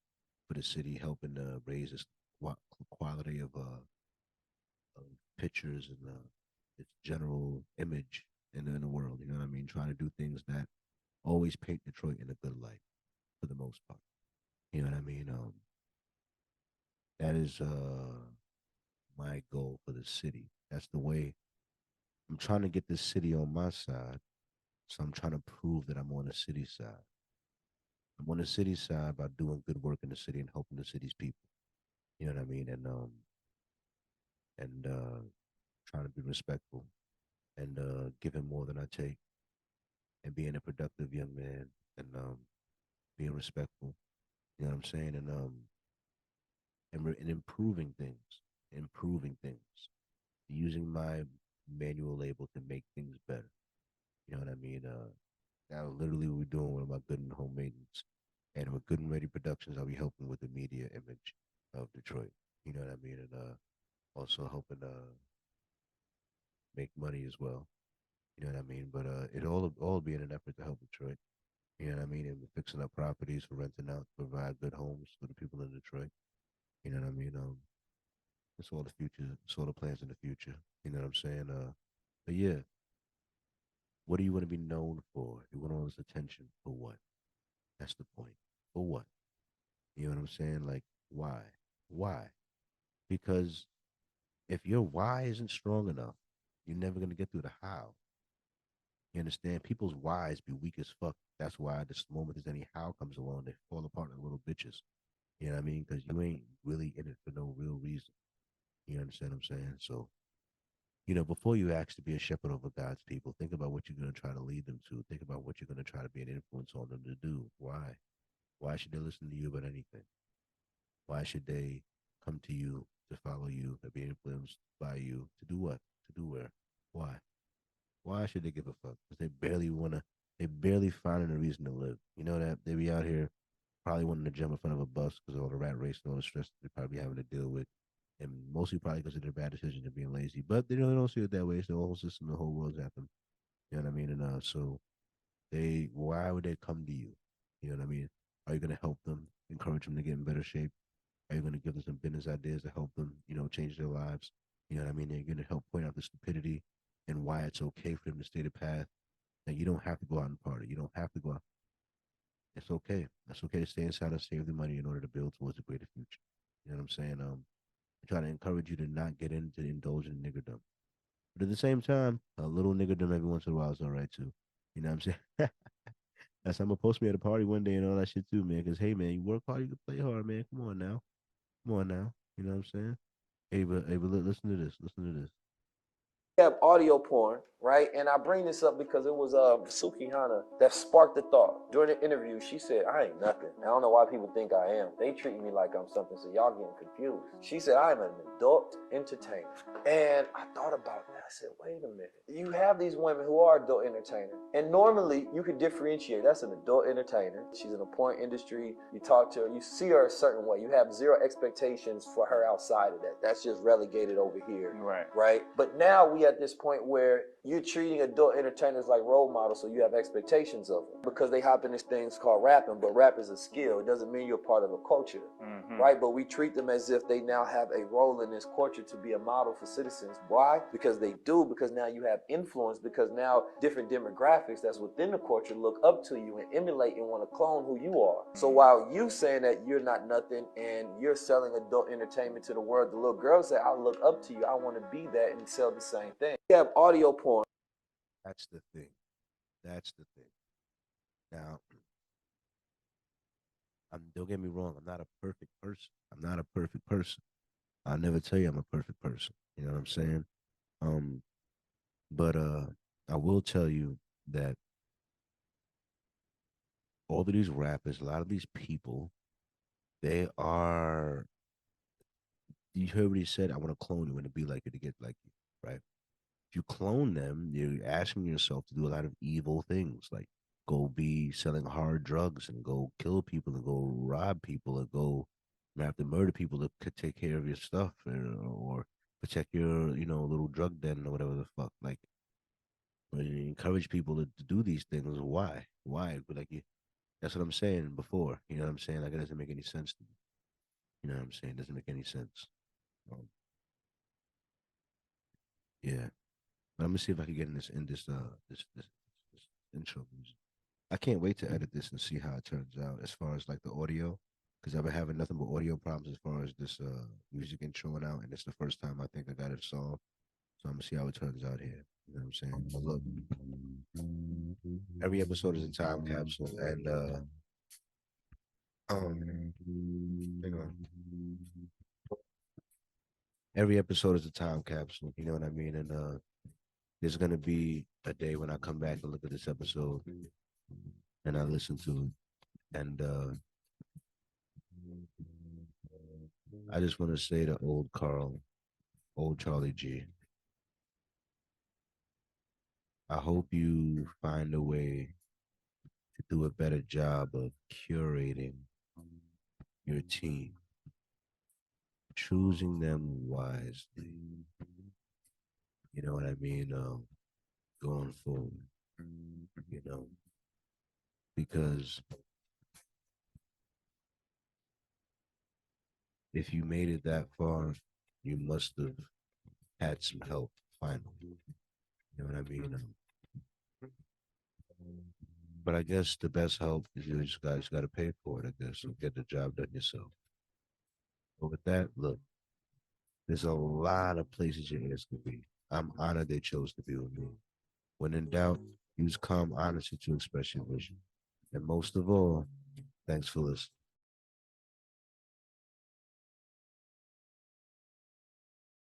for the city, helping raise this quality of pictures and its general image in the world. You know what I mean? Trying to do things that always paint Detroit in a good light for the most part. You know what I mean? That is my goal for the city. That's the way I'm trying to get this city on my side. So I'm trying to prove that I'm on the city side. I'm on the city side by doing good work in the city and helping the city's people. You know what I mean? And trying to be respectful and giving more than I take and being a productive young man and being respectful. You know what I'm saying? And improving things, using my manual label to make things better. You know what I mean? Now literally we're doing one of my good and home maintenance, and with Good and Ready Productions, I'll be helping with the media image of Detroit. You know what I mean? And also helping make money as well. You know what I mean? But it all be in an effort to help Detroit. You know what I mean? And fixing up properties for renting out, to provide good homes for the people in Detroit. You know what I mean? It's all the future. It's all the plans in the future. You know what I'm saying? But yeah, what do you want to be known for? You want all this attention for what? That's the point. For what? You know what I'm saying? Like, why? Why? Because if your why isn't strong enough, you're never gonna get through the how. You understand? People's whys be weak as fuck. That's why this moment there's any how comes along, they fall apart like little bitches. You know what I mean? Because you ain't really in it for no real reason. You understand what I'm saying? So, before you ask to be a shepherd over God's people, think about what you're going to try to lead them to. Think about what you're going to try to be an influence on them to do. Why? Why should they listen to you about anything? Why should they come to you to follow you, to be influenced by you, to do what? To do where? Why? Why should they give a fuck? Because they barely finding a reason to live. You know that they be out here probably wanting to jump in front of a bus because of all the rat race and all the stress they probably having to deal with, and mostly probably because of their bad decisions and being lazy. But they don't see it that way. So the whole system, the whole world's at them. You know what I mean? And so why would they come to you? You know what I mean? Are you going to help them, encourage them to get in better shape? Are you going to give them some business ideas to help them, change their lives? You know what I mean? Are you going to help point out the stupidity and why it's okay for them to stay the path? And you don't have to go out and party. You don't have to go out. It's okay. It's okay to stay inside and save the money in order to build towards a greater future. You know what I'm saying? I try to encourage you to not get into indulge in niggerdom. But at the same time, a little niggerdom every once in a while is all right too. You know what I'm saying? That's I'm gonna post me at a party one day and all that shit too, man. Cause hey, man, you work hard, you can play hard, man. Come on now, come on now. You know what I'm saying? Hey, but listen to this. Listen to this. Have audio porn, right? And I bring this up because it was Suki Hana that sparked the thought. During the interview, she said, I ain't nothing. I don't know why people think I am. They treat me like I'm something, so y'all getting confused. She said, I'm an adult entertainer. And I thought about that. I said, wait a minute. You have these women who are adult entertainers. And normally you could differentiate. That's an adult entertainer. She's in a porn industry. You talk to her, you see her a certain way. You have zero expectations for her outside of that. That's just relegated over here. Right. Right? But now we at this point where you're treating adult entertainers like role models, so you have expectations of them because they hop in these things called rapping. But rap is a skill. It doesn't mean you're part of a culture, right? But we treat them as if they now have a role in this culture to be a model for citizens. Why? Because they do. Because now you have influence. Because now different demographics that's within the culture look up to you and emulate and want to clone who you are. So while you saying that you're not nothing and you're selling adult entertainment to the world, the little girl say, I look up to you. I want to be that and sell the same thing. You have audio porn. That's the thing. That's the thing. Now, don't get me wrong. I'm not a perfect person. I'm not a perfect person. I'll never tell you I'm a perfect person. You know what I'm saying? Um, but I will tell you that all of these rappers, a lot of these people, they are. You heard what he said. I want to clone you and to be like you to get like you, right? If you clone them, you're asking yourself to do a lot of evil things, like go be selling hard drugs and go kill people and go rob people and go have to murder people to take care of your stuff or protect your, little drug den or whatever the fuck. Like, when you encourage people to do these things. Why? Why? But like, that's what I'm saying before. You know what I'm saying? Like, it doesn't make any sense to me. You know what I'm saying? It doesn't make any sense. Um, yeah. But I'm gonna see if I can get this intro music. I can't wait to edit this and see how it turns out as far as like the audio, because I've been having nothing but audio problems as far as this music introing out, and it's the first time I think I got it solved. So I'm gonna see how it turns out here. You know what I'm saying? But look, every episode is a time capsule, and hang on. Every episode is a time capsule. You know what I mean? And there's gonna be a day when I come back and look at this episode and I listen to it, and I just want to say to old Carl, old Charlie G, I hope you find a way to do a better job of curating your team, choosing them wisely. You know what I mean? Going forward, you know, because if you made it that far, you must have had some help finally. You know what I mean? But I guess the best help is you just guys got to pay for it, I guess, and get the job done yourself. But with that, look, there's a lot of places your ears could be. I'm honored they chose to be with me. When in doubt, use calm honesty to express your vision. And most of all, thanks for listening.